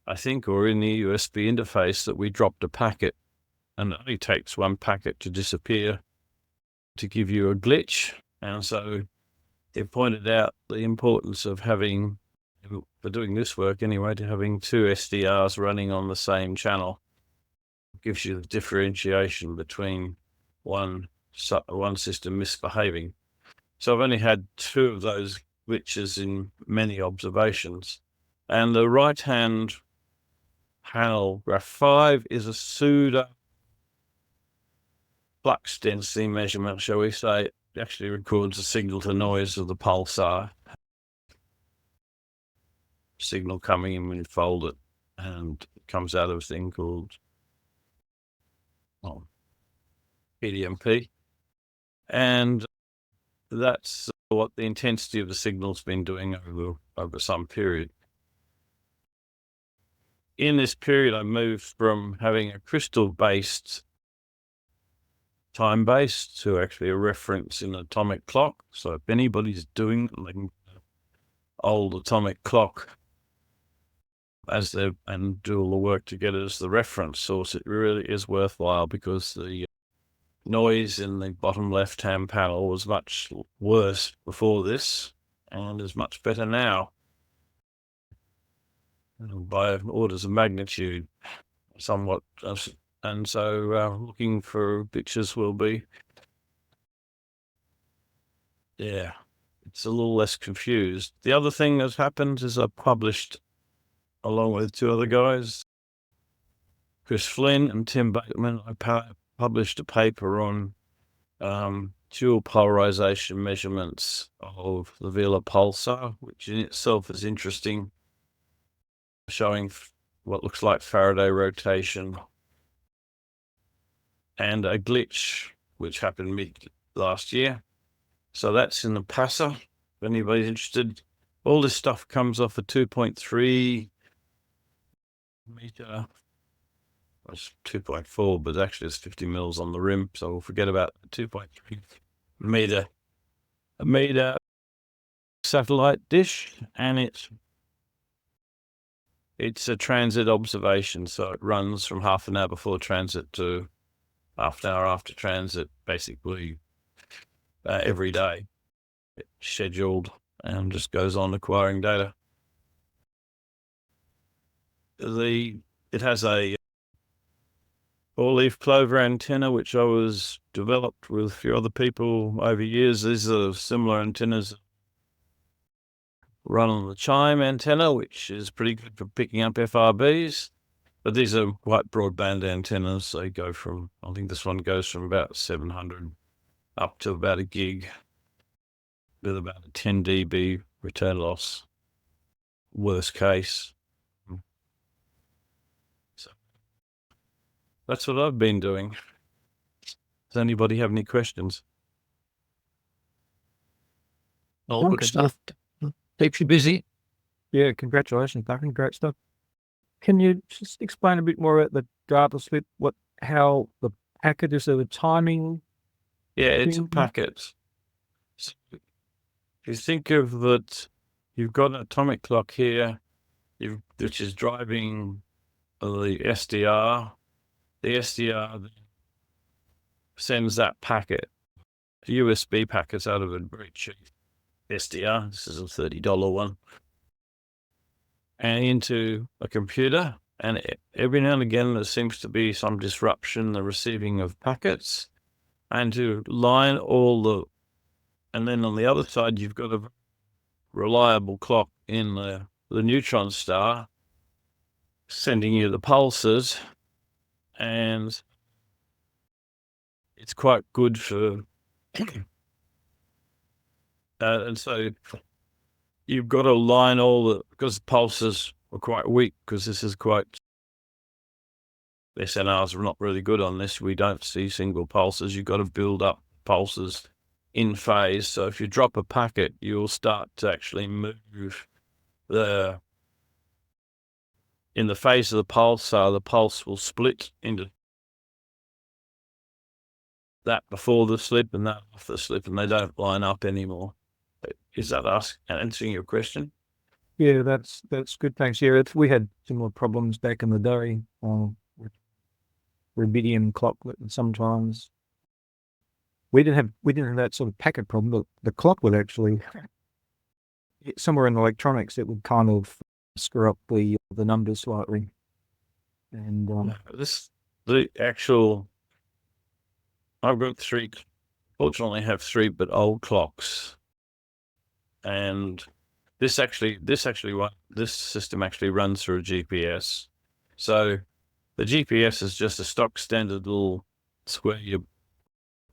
I think, or in the USB interface, that we dropped a packet, and it only takes one packet to disappear to give you a glitch. And so it pointed out the importance of having, for doing this work anyway, to having two SDRs running on the same channel. It gives you the differentiation between one system misbehaving. So I've only had two of those glitches in many observations. And the right-hand panel, graph 5, is a pseudo flux density measurement, shall we say. It actually records the signal to noise of the pulsar. Signal coming in when you fold it, and it comes out of a thing called PDMP. And that's what the intensity of the signal's been doing over some period. In this period, I moved from having a crystal-based time-based to actually a reference in an atomic clock. So if anybody's doing it, they can old atomic clock and do all the work to get it as the reference source. It really is worthwhile, because the noise in the bottom left-hand panel was much worse before this and is much better now, by orders of magnitude, somewhat. And so looking for pictures will be, it's a little less confused. The other thing that's happened is I published, along with two other guys, Chris Flynn and Tim Bateman, I published a paper on dual polarization measurements of the Vela pulsar, which in itself is interesting, showing what looks like Faraday rotation and a glitch which happened mid last year. So that's in the PASA, if anybody's interested. All this stuff comes off a 2.3 meter. It's 2.4, but actually it's 50 mils on the rim, so we'll forget about 2.3 meter. A meter satellite dish, and it's a transit observation, so it runs from half an hour before transit to half an hour after transit, basically every day. It's scheduled and just goes on acquiring data. It has a four-leaf clover antenna, which I was developed with a few other people over years. These are similar antennas run on the chime antenna, which is pretty good for picking up FRBs. But these are quite broadband antennas. They go from, I think this one goes from about 700 up to about a gig, with about a 10 dB return loss, worst case. So that's what I've been doing. Does anybody have any questions? All good stuff. Keeps you busy. Yeah, congratulations, Duncan. Great stuff. Can you just explain a bit more about the data slip? How the packet is, the timing? Yeah, it's a thing? packet. So if you think of that, you've got an atomic clock here, which is driving the SDR. The SDR then sends that packet, USB packets out of a very cheap SDR. This is a $30 one. And into a computer. And every now and again, there seems to be some disruption in the receiving of packets. And to line and then on the other side, you've got a reliable clock in the neutron star sending you the pulses. And it's quite good for, and so you've got to line because the pulses are quite weak, because this is SNRs are not really good on this. We don't see single pulses. You've got to build up pulses in phase. So if you drop a packet, you'll start to actually move in the phase of the pulsar, the pulse will split into that before the slip and that after the slip, and they don't line up anymore. Is that answering your question? Yeah, that's good. Thanks. Yeah, we had similar problems back in the day with rubidium clock that sometimes we didn't have that sort of packet problem. But the clock would actually, somewhere in the electronics, it would kind of screw up the numbers slightly. And I've got three. Fortunately, I have three, but old clocks, and this system actually runs through a GPS. So the GPS is just a stock standard little square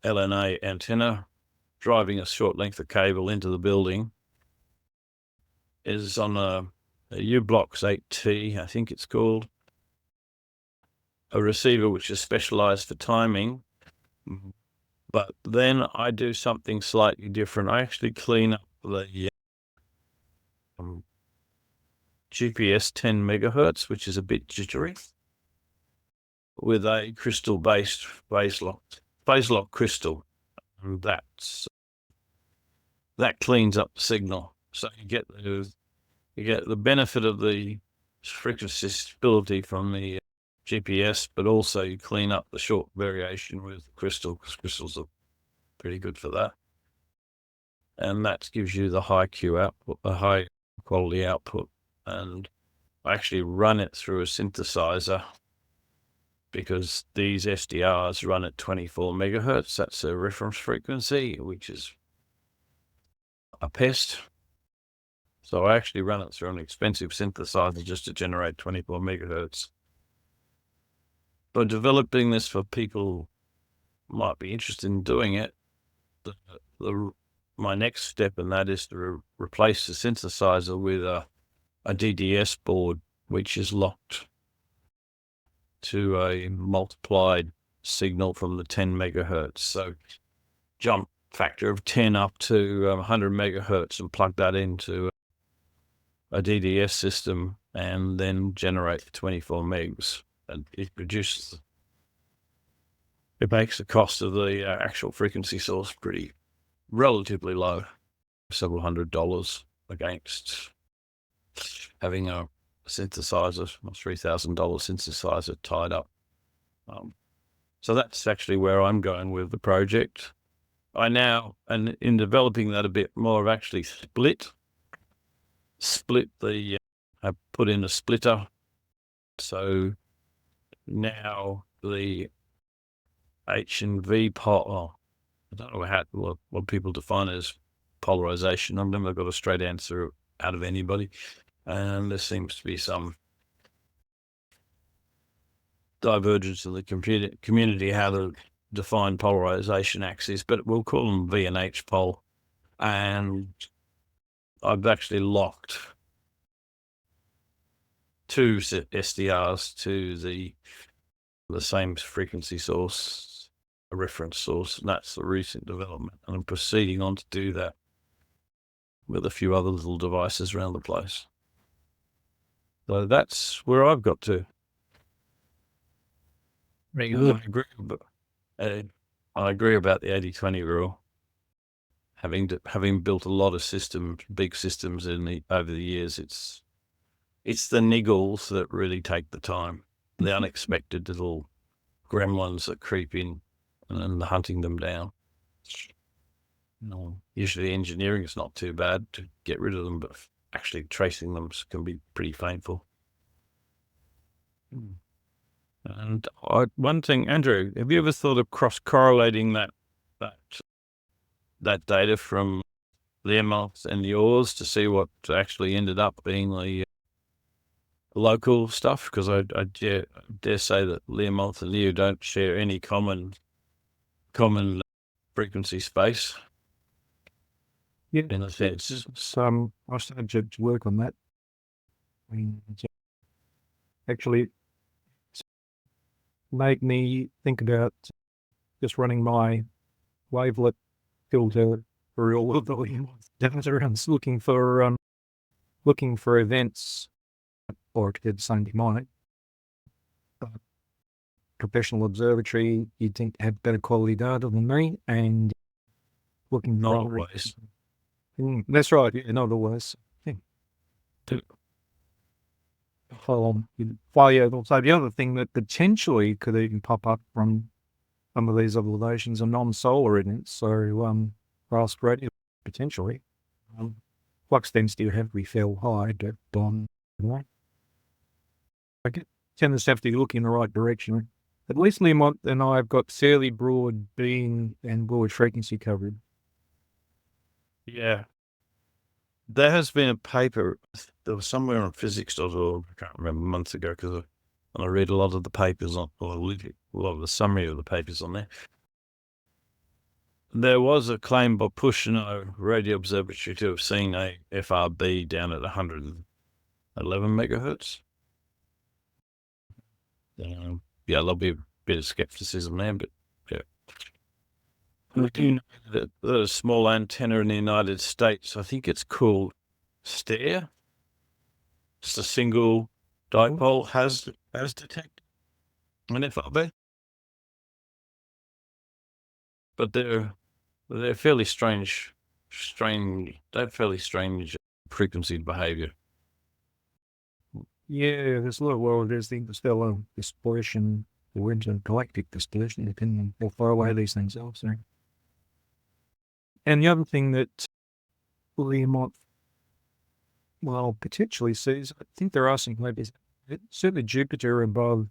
LNA antenna driving a short length of cable into the building. Is on a U-Blocks 8T, I think it's called, a receiver which is specialized for timing. But then I do something slightly different. I actually clean up the GPS 10 megahertz, which is a bit jittery, with a crystal-based phase lock crystal. And that cleans up the signal. So you get the benefit of the frequency stability from the GPS, but also you clean up the short variation with crystal, because crystals are pretty good for that. And that gives you the high Q output, a high quality output. And I actually run it through a synthesizer because these SDRs run at 24 megahertz. That's a reference frequency, which is a pest. So I actually run it through an expensive synthesizer just to generate 24 megahertz. But developing this for people who might be interested in doing it, my next step in that is to replace the synthesizer with a DDS board, which is locked to a multiplied signal from the 10 megahertz. So jump factor of 10 up to 100 megahertz and plug that into a DDS system and then generate 24 megs. And it makes the cost of the actual frequency source relatively low, several $100 against having a synthesizer, a $3,000 synthesizer tied up. So that's actually where I'm going with the project. And in developing that a bit more, I've actually split I put in a splitter. So now the H and V I don't know what people define as polarization. I've never got a straight answer out of anybody. And there seems to be some divergence in the community how to define polarization axes, but we'll call them V and H pole. And I've actually locked two SDRs to the same frequency source, a reference source, and that's the recent development. And I'm proceeding on to do that with a few other little devices around the place. So that's where I've got to. Very good. I agree about the 80-20 rule. Having built a lot of big systems over the years, it's the niggles that really take the time, the unexpected little gremlins that creep in and hunting them down. Usually engineering is not too bad to get rid of them, but actually tracing them can be pretty painful. And one thing, Andrew, have you ever thought of cross-correlating that data from Learmonth and yours to see what actually ended up being the local stuff? Because I dare say that Learmonth and you don't share any common frequency space. Yeah, in a sense. I started to work on that. Actually, made me think about just running my wavelet filter for all of the data around looking for events, or it did the same to mine. Professional observatory, you'd think to have better quality data than me, and looking Not for always. That's right, yeah, not always. Yeah. So the other thing that potentially could even pop up from some of these observations are non-solar in it, so fast radio potentially. Flux density would have to be fairly high, but I tend to have to look in the right direction. At least Lemont and I have got fairly broad beam and broad frequency coverage. Yeah. There has been a paper, there was somewhere on physics.org, I can't remember, months ago, because I read a lot of the papers on, or a lot of the summary of the papers on there. There was a claim by Pushno Radio Observatory to have seen a FRB down at 111 megahertz. Yeah, there'll be a bit of skepticism there, but yeah. We do know that there's a small antenna in the United States, I think it's called STARE. Just a single dipole has detected an FRB. But they're fairly strange, they have fairly strange frequency behavior. Yeah, there's a lot of, well, there's the interstellar dispersion, the intergalactic dispersion, depending on how far away these things are. So. And the other thing that Lemont, well, potentially sees, I think there are some maybe, certainly Jupiter above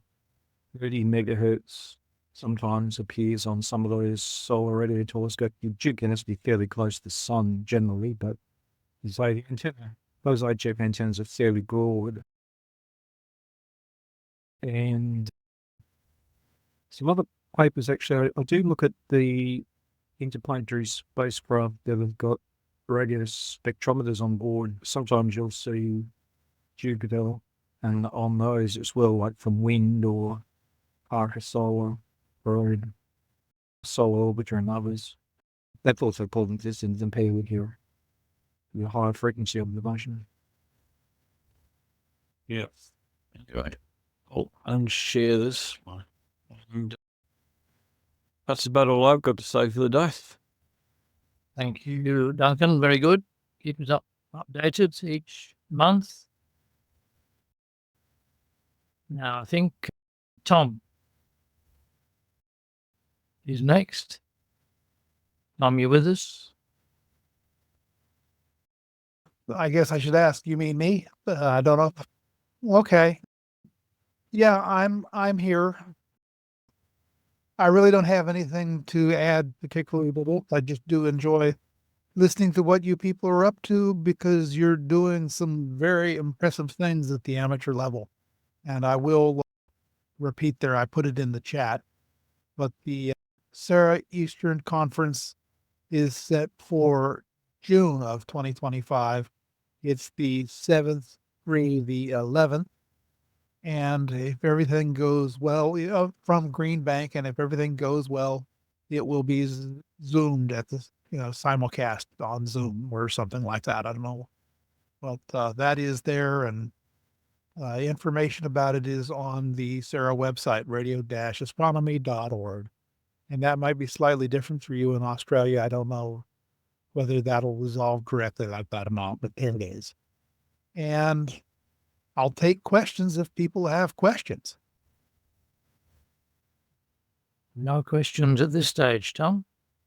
30 megahertz sometimes appears on some of those solar radio telescopes. Jupiter has to be fairly close to the sun generally, but you say the antenna, those IHF antennas are fairly broad. And some other papers, actually, I do look at the interplanetary spacecraft that have got radio spectrometers on board. Sometimes you'll see Jupiter, and on those as well, like from wind or solar or solar orbiter and others. That's also called in distance and pay with your higher frequency observation. Yeah. Anyway, I'll unshare this one. And that's about all I've got to say for the day. Thank you, Duncan. Very good. Keep us updated each month. Now, I think Tom is next. Tom, you with us? I guess I should ask, you mean me? I don't know. Okay. Yeah, I'm here. I really don't have anything to add particularly, but I just do enjoy listening to what you people are up to because you're doing some very impressive things at the amateur level. And I will repeat there, I put it in the chat, but the Sarah Eastern Conference is set for June of 2025. It's the 7th through the 11th. And if everything goes well, from Green Bank, and if everything goes well, it will be zoomed at the, simulcast on Zoom or something like that. I don't know. But that is there, and information about it is on the Sarah website, radio-astronomy.org. And that might be slightly different for you in Australia. I don't know whether that'll resolve correctly like that or not, but it is. And I'll take questions if people have questions. No questions at this stage, Tom.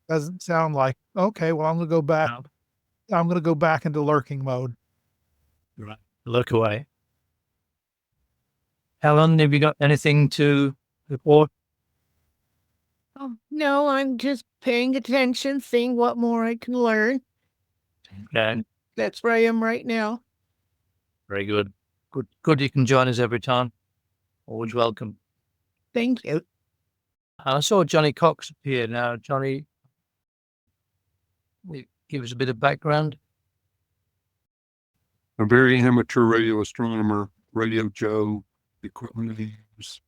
Doesn't sound like, okay, well, I'm going to go back. No. I'm going to go back into lurking mode. Right. Look away. Helen, have you got anything to report? Oh, no, I'm just paying attention, seeing what more I can learn. Okay. That's where I am right now. Very good. Good. You can join us every time. Always welcome. Thank you. I saw Johnny Cox appear now. Johnny, give us a bit of background. A very amateur radio astronomer, Radio Joe, equipment names.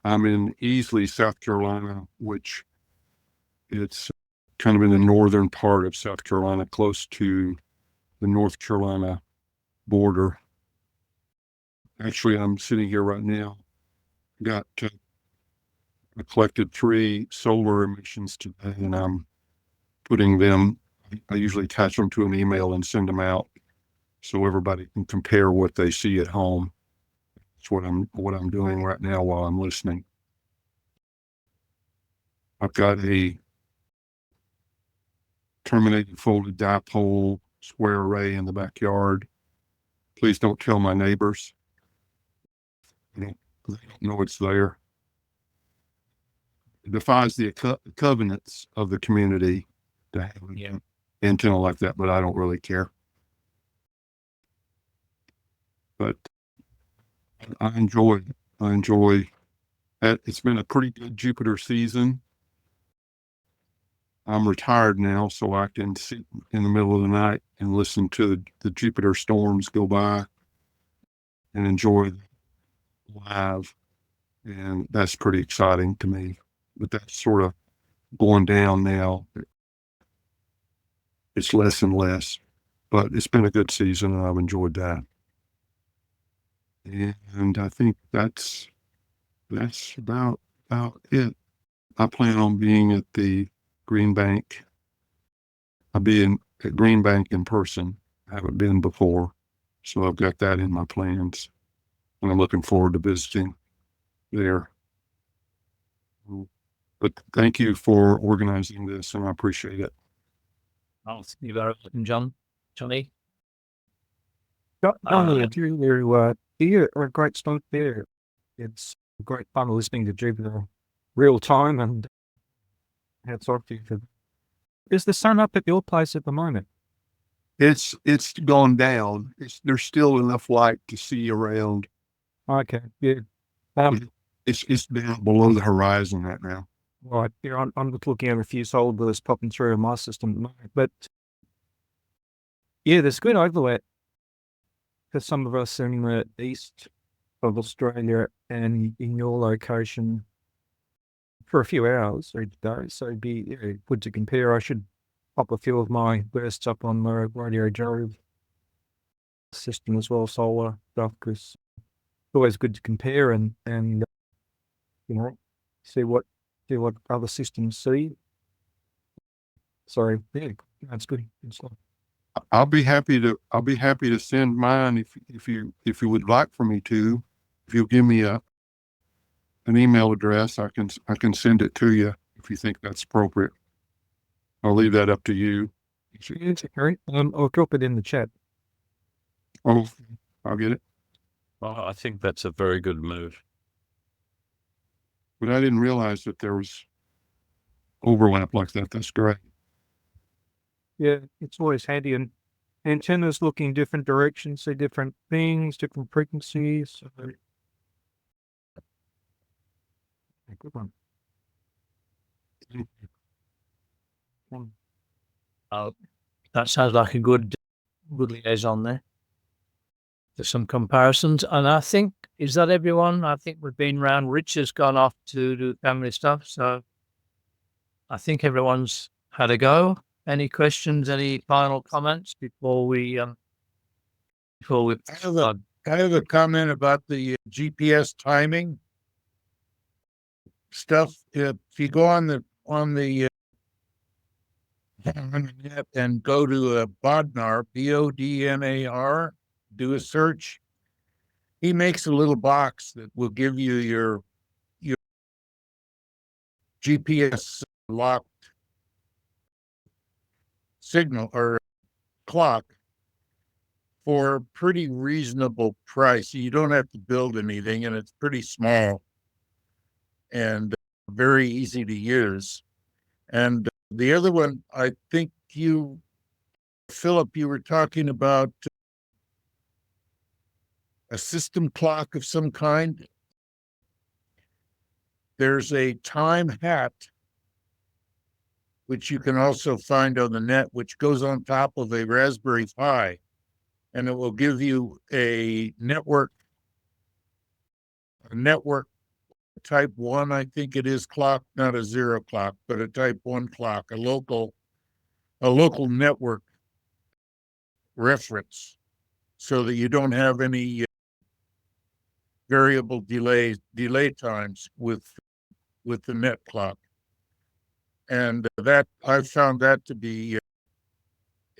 I'm in Easley, South Carolina, which it's kind of in the northern part of South Carolina, close to the North Carolina border. Actually, I'm sitting here right now. I collected 3 solar emissions today, and I'm putting them, I usually attach them to an email and send them out so everybody can compare what they see at home. That's what I'm doing right now while I'm listening. I've got a terminated folded dipole square array in the backyard. Please don't tell my neighbors. They don't know it's there. It defies the covenants of the community to have an antenna like that, but I don't really care. But I enjoy it. It's been a pretty good Jupiter season. I'm retired now, so I can sit in the middle of the night and listen to the Jupiter storms go by and enjoy live. And that's pretty exciting to me. But that's sort of going down now. It's less and less, but it's been a good season and I've enjoyed that. And I think that's about it. I plan on being at the Green Bank. I'll be at Green Bank in person. I haven't been before, so I've got that in my plans, and I'm looking forward to visiting there. But thank you for organizing this, and I appreciate it. Oh, you very welcome, Johnny. You're a great start there. It's great fun listening to Jupiter real time, and hats off to you. Is the sun up at your place at the moment? It's gone down. There's still enough light to see around. Okay, yeah. It's down below the horizon right now. Right, yeah, I'm just looking at a few solar bursts popping through in my system at the moment. But yeah, there's good overlap for some of us in the east of Australia and in your location for a few hours each day. So it'd be good to compare. I should pop a few of my bursts up on the Radio Joe system as well, solar stuff, because it's always good to compare and see what other systems see. So yeah, that's good. I'll be happy to send mine if you would like for me to. If you'll give me an email address, I can send it to you if you think that's appropriate. I'll leave that up to you. Great. I'll drop it in the chat. Oh, I'll get it. Well, I think that's a very good move. But I didn't realize that there was overlap like that. That's great. Yeah, it's always handy, and antennas looking different directions, see different things, different frequencies. So good one. That sounds like a good liaison there. There's some comparisons, and I think, is that everyone? I think we've been round. Rich has gone off to do family stuff, so I think everyone's had a go. Any questions? Any final comments before we? I have a comment about the GPS timing stuff. If you go on the net and go to Bodnar, Bodnar, do a search. He makes a little box that will give you your GPS locked signal or clock for a pretty reasonable price. You don't have to build anything, and it's pretty small and very easy to use. And the other one, I think Philip, you were talking about a system clock of some kind. There's a time hat, which you can also find on the net, which goes on top of a Raspberry Pi, and it will give you a network type 1, I think it is, clock, not a 0 clock, but a type 1 clock, a local network reference, so that you don't have any variable delay times with the net clock. And that I found that to be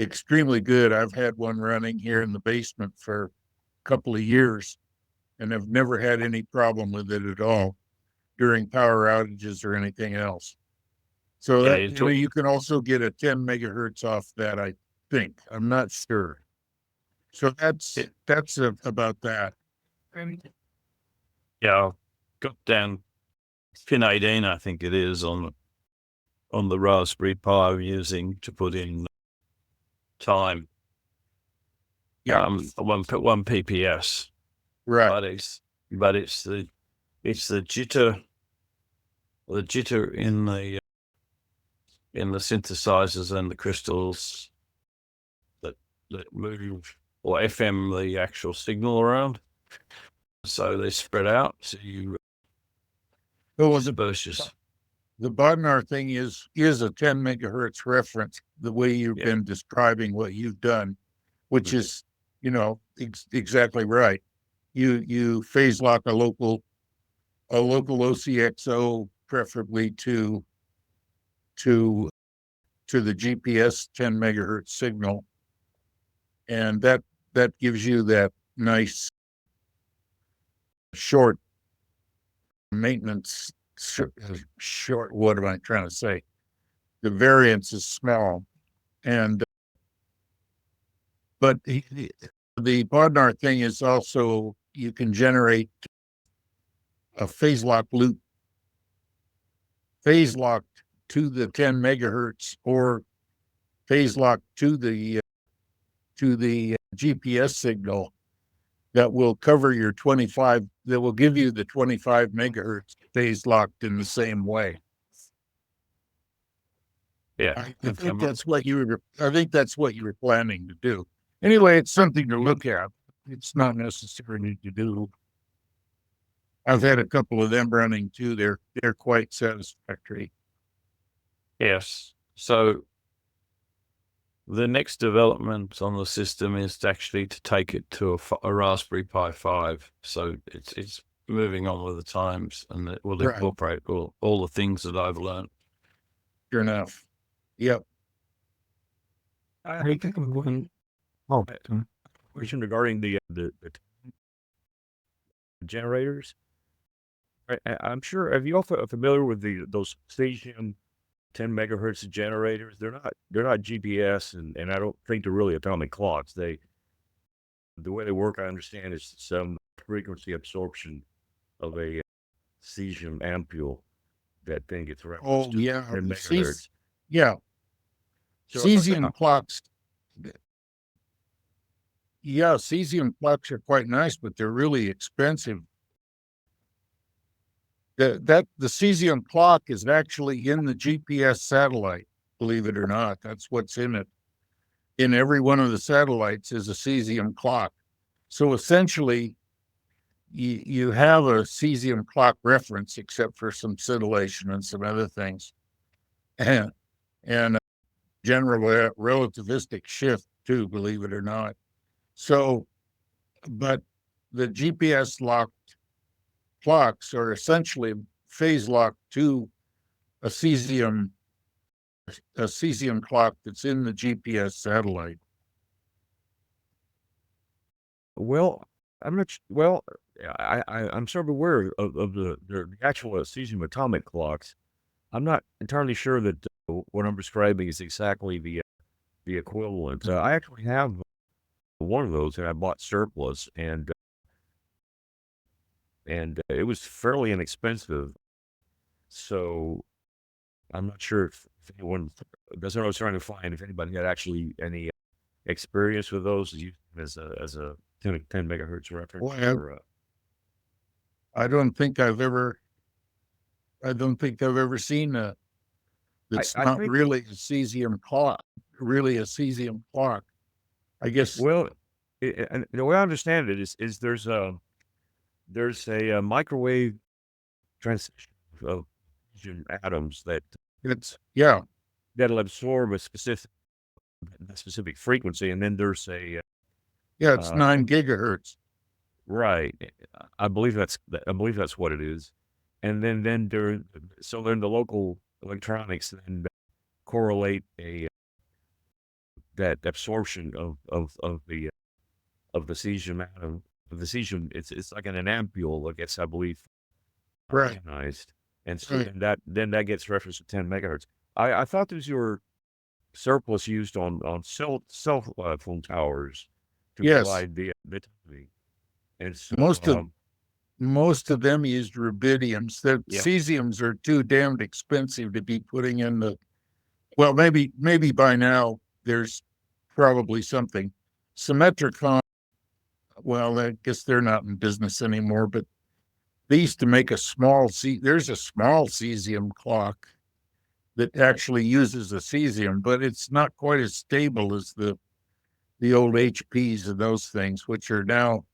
extremely good. I've had one running here in the basement for a couple of years and have never had any problem with it at all during power outages or anything else. So Yeah, that it's you know, you can also get a 10 megahertz off that, I think. I'm not sure. So that's about that. Yeah, I've got down pin 18, I think it is, on the Raspberry Pi I'm using to put in time. Yeah. One PPS, Right. but it's the jitter in the synthesizers and the crystals that move or FM the actual signal around. So they spread out. So you So bursts. the Bodnar thing is a 10 megahertz reference, the way you've been describing what you've done, which is, you know, exactly right. You phase lock a local OCXO, preferably to the GPS 10 megahertz signal, and that gives you that nice short maintenance. Short. What am I trying to say? The variance is small, and but the Bodnar thing is also, you can generate a phase lock loop, phase locked to the 10 megahertz, or phase locked to the GPS signal, that will cover your 25, that will give you the 25 megahertz phase locked in the same way. Yeah, I think that's what you were planning to do. Anyway, it's something to look at. It's not necessary to do. I've had a couple of them running too. They're quite satisfactory. Yes. So the next development on the system is actually to take it to a Raspberry Pi 5. So it's moving on with the times, and it will incorporate all the things that I've learned. Sure enough. Yep. I think I'm going. Oh, Question regarding the generators. I'm sure. Have you all familiar with those cesium 10 megahertz generators? They're not GPS, and I don't think they're really atomic clocks. The way they work, I understand, is some frequency absorption of a cesium ampule. That thing gets referenced to 10 megahertz. Yeah. So, Cesium clocks. Yeah, cesium clocks are quite nice, but they're really expensive. The cesium clock is actually in the GPS satellite, believe it or not. That's what's in it. In every one of the satellites is a cesium clock. So essentially, you have a cesium clock reference, except for some scintillation and some other things, and general relativistic shift too, believe it or not. So, but the GPS locked clocks are essentially phase locked to a cesium clock that's in the GPS satellite. Well, I'm not. Well, I'm sort of aware of the actual cesium atomic clocks. I'm not entirely sure that what I'm describing is exactly the equivalent. I actually have one of those, and I bought surplus, and it was fairly inexpensive. So I'm not sure if anyone. That's what I was trying to find. If anybody had actually any experience with those as a 10 megahertz reference. Well, I don't think I've ever seen a. It's not really a cesium clock. Really a cesium clock, I guess. Well, and the way I understand it is there's a microwave transition of atoms that'll absorb a specific frequency, and then there's a it's 9 gigahertz. Right. I believe that's what it is, and then the local electronics then correlate that absorption of the cesium atom. The cesium, it's like an ampule, I guess, I believe, right, ionized, And so Right. then that gets referenced to 10 megahertz. I thought these were surplus used on cell phone towers to Yes. provide the timing. And so Most of them used rubidiums. The Yeah. cesiums are too damned expensive to be putting in the. Well, maybe by now there's probably something. Symmetricon. Well, I guess they're not in business anymore, but they used to make there's a small cesium clock that actually uses a cesium, but it's not quite as stable as the old HPs and those things, which are now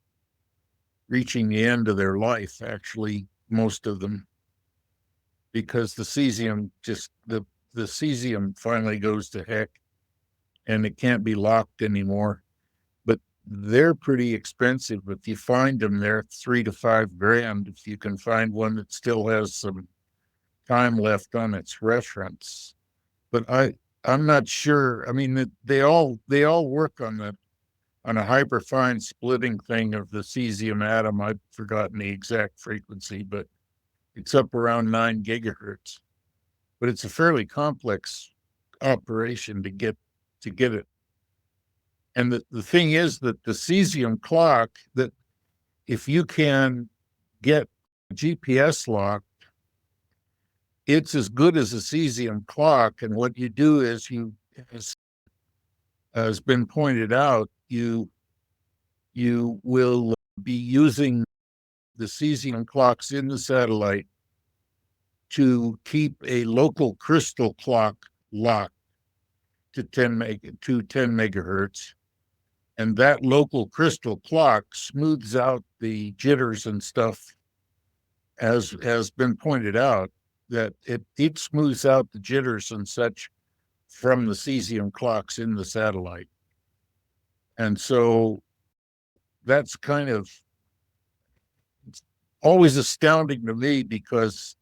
reaching the end of their life, actually, most of them, because the cesium the cesium finally goes to heck and it can't be locked anymore. But they're pretty expensive. If you find them, they're $3,000 to $5,000 if you can find one that still has some time left on its reference. But I'm not sure. I mean, they all work on a hyperfine splitting thing of the cesium atom. I've forgotten the exact frequency, but it's up around 9 gigahertz. But it's a fairly complex operation to get it. And the thing is that the cesium clock, that if you can get GPS locked, it's as good as a cesium clock. And what you do is as has been pointed out, you will be using the cesium clocks in the satellite to keep a local crystal clock locked to 10 megahertz. And that local crystal clock smooths out the jitters and stuff, as has been pointed out, that it smooths out the jitters and such from the cesium clocks in the satellite. And so that's kind of always astounding to me, because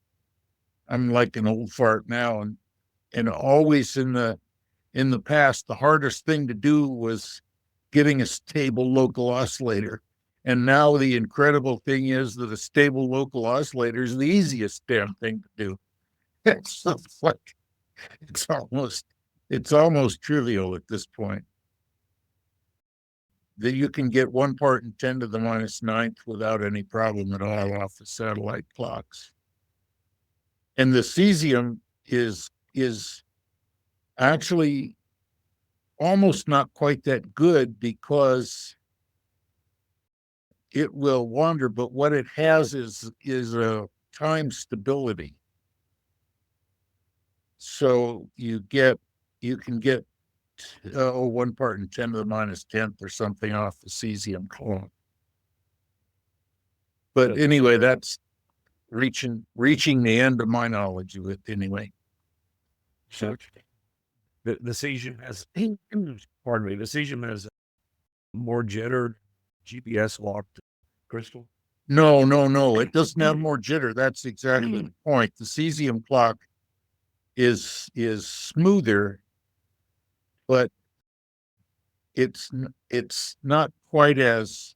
I'm like an old fart now, and always in the past, the hardest thing to do was getting a stable local oscillator. And now the incredible thing is that a stable local oscillator is the easiest damn thing to do. It's like it's almost trivial at this point. That you can get 1 part in 10 to the minus ninth without any problem at all off the satellite clocks. And the cesium is actually almost not quite that good, because it will wander, but what it has is a time stability. So you can get 1 part in 10 to the minus 10th or something off the cesium clock. But anyway, that's reaching the end of my knowledge of it anyway. So the cesium has, pardon me, the cesium has more jitter, GPS locked crystal. No, it doesn't have more jitter. That's exactly the point. The cesium clock is smoother, but it's not quite as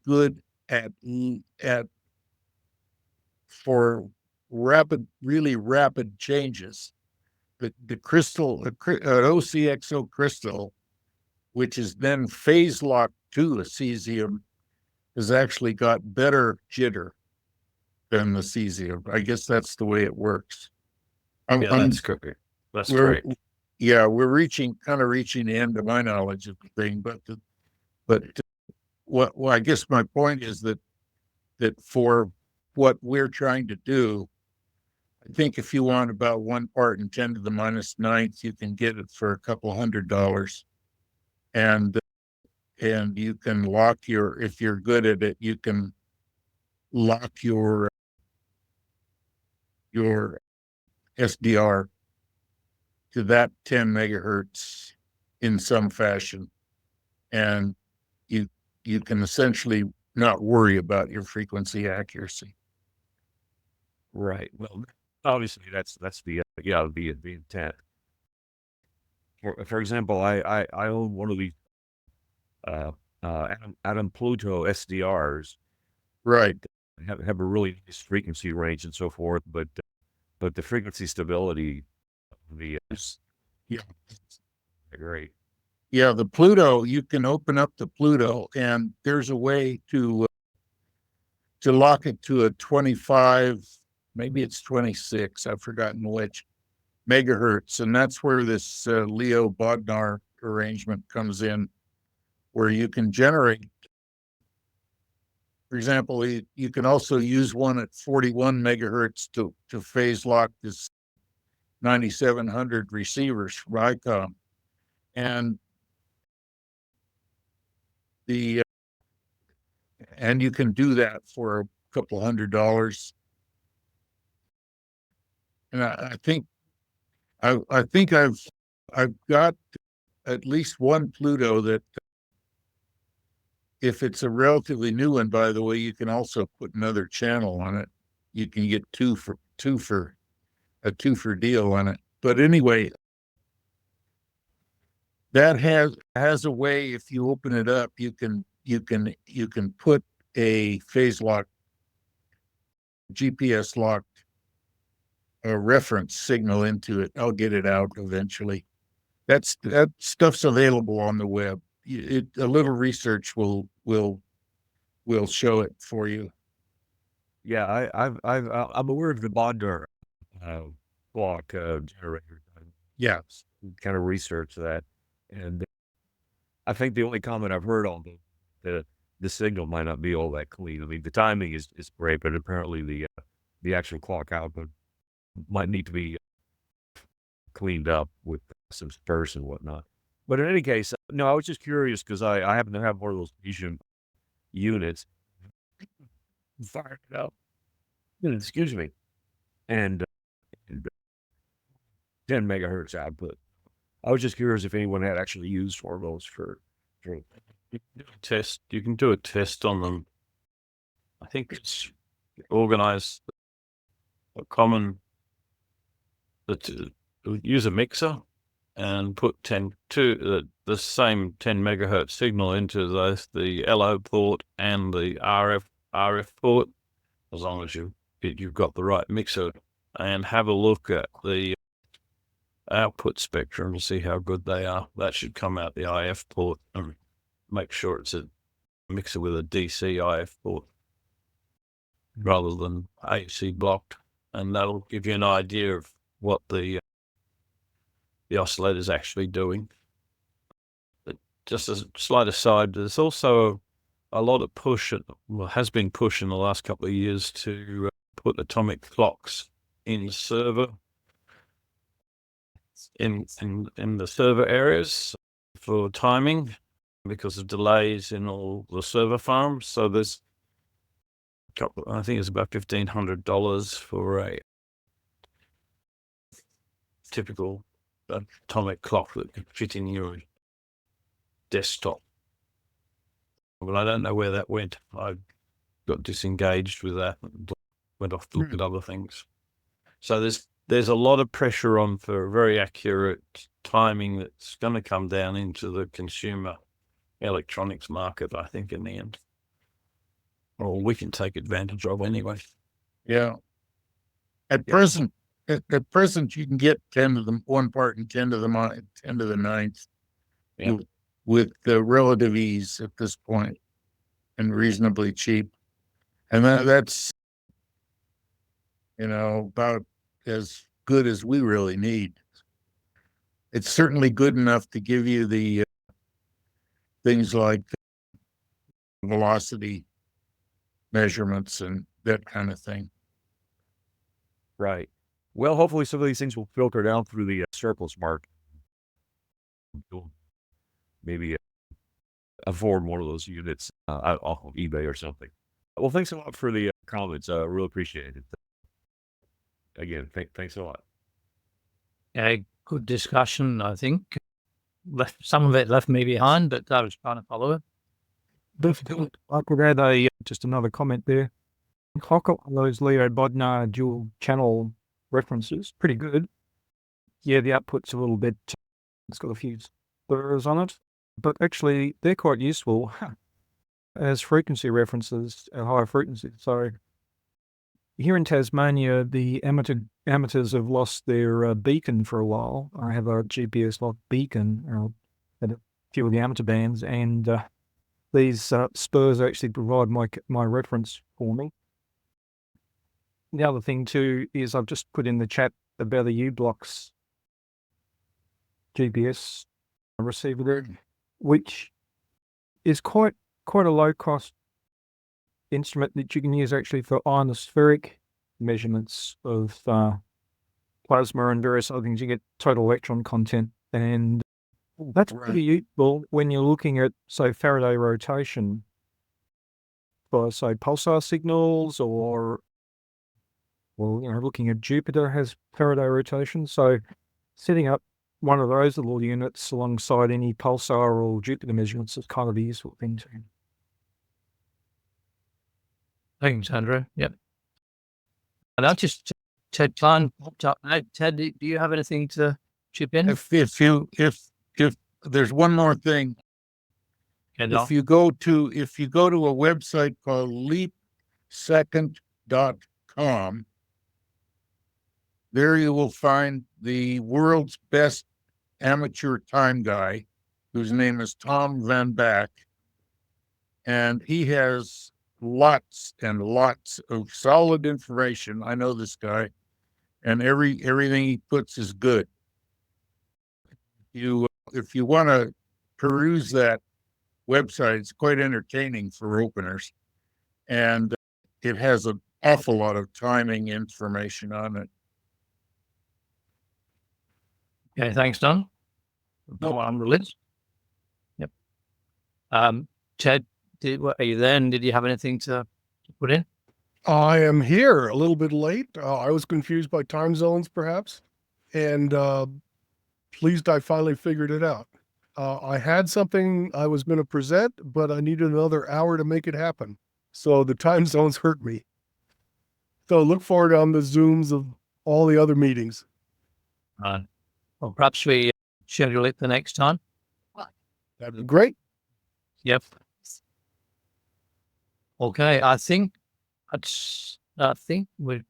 good at for really rapid changes. The crystal, an OCXO crystal, which is then phase locked to a cesium, has actually got better jitter than the cesium. I guess that's the way it works. That's correct. That's we're, correct. Yeah, we're reaching the end of my knowledge of the thing, well, I guess my point is that for what we're trying to do, I think if you want about 1 part in 10 to the minus ninth, you can get it for a couple $100, and you can lock if you're good at it, you can lock your SDR to that 10 megahertz in some fashion, and you can essentially not worry about your frequency accuracy. Right. Well, obviously that's the the intent. For example, I own one of these Adam Pluto SDRs. Right. have a really nice frequency range and so forth, but the frequency stability of the Yeah. great. Yeah, the Pluto, you can open up the Pluto, and there's a way to lock it to a 25, maybe it's 26, I've forgotten which, megahertz. And that's where this Leo Bodnar arrangement comes in, where you can generate, for example, you can also use one at 41 megahertz to phase lock this 9700 receivers from ICOM. And and you can do that for a couple $100. And I think I've got at least one Pluto that, if it's a relatively new one, by the way, you can also put another channel on it. You can get two for a two for deal on it. But anyway, that has a way, if you open it up, you can put a phase lock, GPS locked reference signal into it. I'll get it out eventually. That stuff's available on the web. A little research will show it for you. Yeah, I'm aware of the Bodnar clock generator. Yeah. Kind of research that, and I think the only comment I've heard on the signal might not be all that clean. I mean, the timing is great, but apparently the actual clock output might need to be cleaned up with some spurs and whatnot. But in any case, no, I was just curious because I happen to have one of those Asian units. Fired it up. Excuse me. And 10 megahertz output. I was just curious if anyone had actually used one of those for Test. You can do a test on them. I think it's organized a common use a mixer and put the same 10 megahertz signal into the LO port and the RF port, as long as you've got the right mixer, and have a look at the output spectrum to see how good they are. That should come out the IF port, and make sure it's a mixer with a DC IF port rather than AC blocked, and that'll give you an idea of what the oscillator is actually doing. But just a slight aside, there's also a lot of push, has been push in the last couple of years to put atomic clocks in the server, in the server areas for timing, because of delays in all the server farms. So there's I think it's about $1,500 for a typical atomic clock that can fit in your desktop. But I don't know where that went. I got disengaged with that and went off to look at other things. So there's a lot of pressure on for very accurate timing that's going to come down into the consumer electronics market, I think, in the end. Or we can take advantage of anyway. Yeah. At present, you can get 10 to the 1 part and 10 to the 9th with the relative ease at this point, and reasonably cheap. And that's, about as good as we really need. It's certainly good enough to give you the things like velocity measurements and that kind of thing. Right. Well, hopefully some of these things will filter down through the surplus market. Maybe afford one of those units off of eBay or something. Well, thanks a lot for the comments. I really appreciate it. Again, thanks a lot. Yeah, good discussion, I think. Some of it left me behind, but I was trying to follow it. I could add just another comment there. I got those Leo Bodnar dual channel references, pretty good. Yeah, the output's a little bit, it's got a few blurs on it, but actually they're quite useful as frequency references, higher frequency. So here in Tasmania, the amateurs have lost their beacon for a while. I have a GPS locked beacon at a few of the amateur bands, and these spurs actually provide my reference for me. The other thing too is I've just put in the chat about the U-Blocks GPS receiver there, which is quite a low cost instrument that you can use actually for ionospheric measurements of plasma and various other things. You get total electron content, and that's pretty useful when you're looking at, say, Faraday rotation for, say, pulsar signals, or looking at Jupiter has Faraday rotation. So setting up one of those little units alongside any pulsar or Jupiter measurements is kind of a useful thing too. Thanks, Andrew. Yep. And I just, Ted Klein popped up. Ted, do you have anything to chip in? If there's one more thing, if you go to a website called leapsecond.com, there you will find the world's best amateur time guy, whose name is Tom Van Back, and he has lots and lots of solid information. I know this guy, and everything he puts is good. If you want to peruse that website, it's quite entertaining for openers, and it has an awful lot of timing information on it. Okay, thanks, Don. No, on the list. Yep. Ted, are you there? And did you have anything to put in? I am here a little bit late. I was confused by time zones, perhaps, and pleased I finally figured it out. I had something I was going to present, but I needed another hour to make it happen. So the time zones hurt me. So look forward on the Zooms of all the other meetings. Well, perhaps we schedule it the next time. That'd be great. Yep. Okay, I think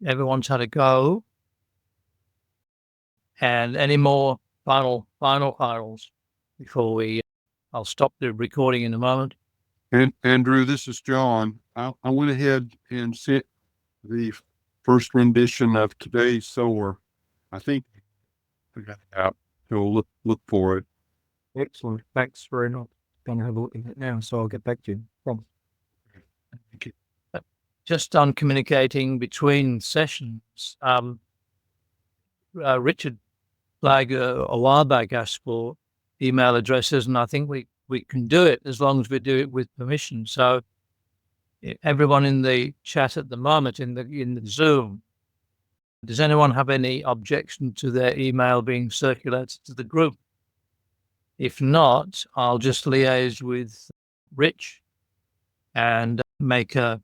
everyone's had a go. And any more finals before I'll stop the recording in a moment. And Andrew, this is John. I went ahead and sent the first rendition of today's solar. I think I got it out. So look for it. Excellent. Thanks very much. Going to have a look at it now, so I'll get back to you. Thank you. Just on communicating between sessions, Richard Flag a while back asked for email addresses, and I think we can do it as long as we do it with permission. So everyone in the chat at the moment in the Zoom, does anyone have any objection to their email being circulated to the group? If not, I'll just liaise with Rich and make an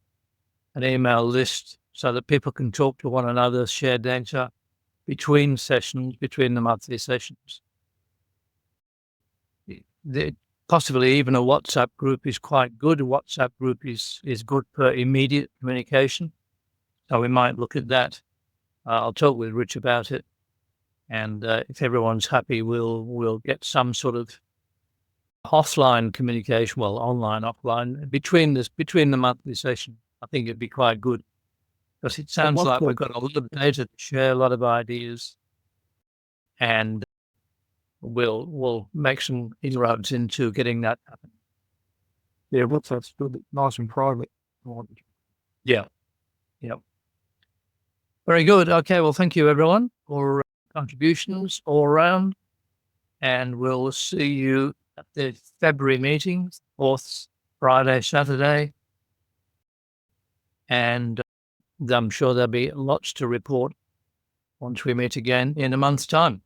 email list so that people can talk to one another, share data between sessions, between the monthly sessions. Possibly even a WhatsApp group is quite good. A WhatsApp group is good for immediate communication. So we might look at that. I'll talk with Rich about it. And if everyone's happy, we'll get some sort of offline communication, well, online, offline, between the monthly session. I think it'd be quite good. Because it sounds like we've got a lot of data to share, a lot of ideas, and we'll make some inroads into getting that happen. Yeah, WhatsApp's good, nice and private. Yeah. Yep. Very good. Okay, well, thank you, everyone, for contributions all around, and we'll see you at the February meeting, 4th Friday, Saturday, and I'm sure there'll be lots to report once we meet again in a month's time.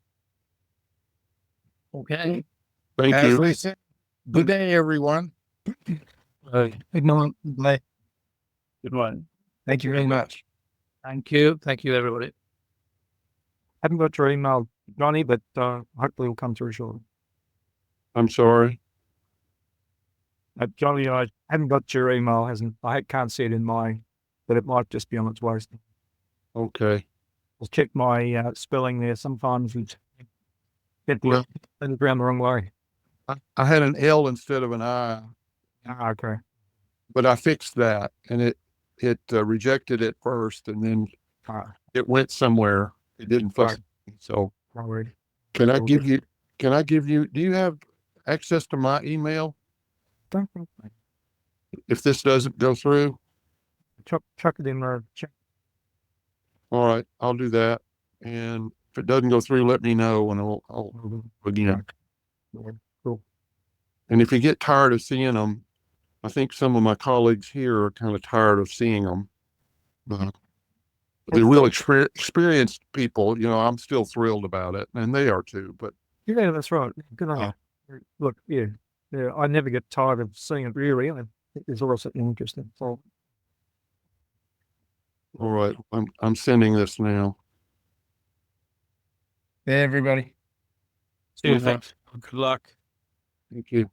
Okay. Thank you. Good day, everyone. Good night. Bye. Good one. Thank you very much. Thank you. Thank you, everybody. Haven't got your email, Johnny, but hopefully it'll come through shortly. I'm sorry. Johnny, I haven't got your email. I can't see it in mine, but it might just be on its way. Okay. I'll check my spelling there. Sometimes we get Well- the ground the wrong way. I had an L instead of an I, Okay. but I fixed that, and it rejected it first, and then it went somewhere. It didn't fuck. Right. So Wrong word. can I Okay. give you? Can I give you? Do you have access to my email Chuck if this doesn't go through? it in there. Check. All right, I'll do that. And if it doesn't go through, let me know, and I'll again. Cool. And if you get tired of seeing them, I think some of my colleagues here are kind of tired of seeing them. The real experienced people, I'm still thrilled about it, and they are too. But Yeah, that's right. Good on you. Look, yeah, I never get tired of seeing it. Really, I think there's always something interesting. So, all right, I'm sending this now. Hey, everybody. see you. Thanks. Good luck. Thank you.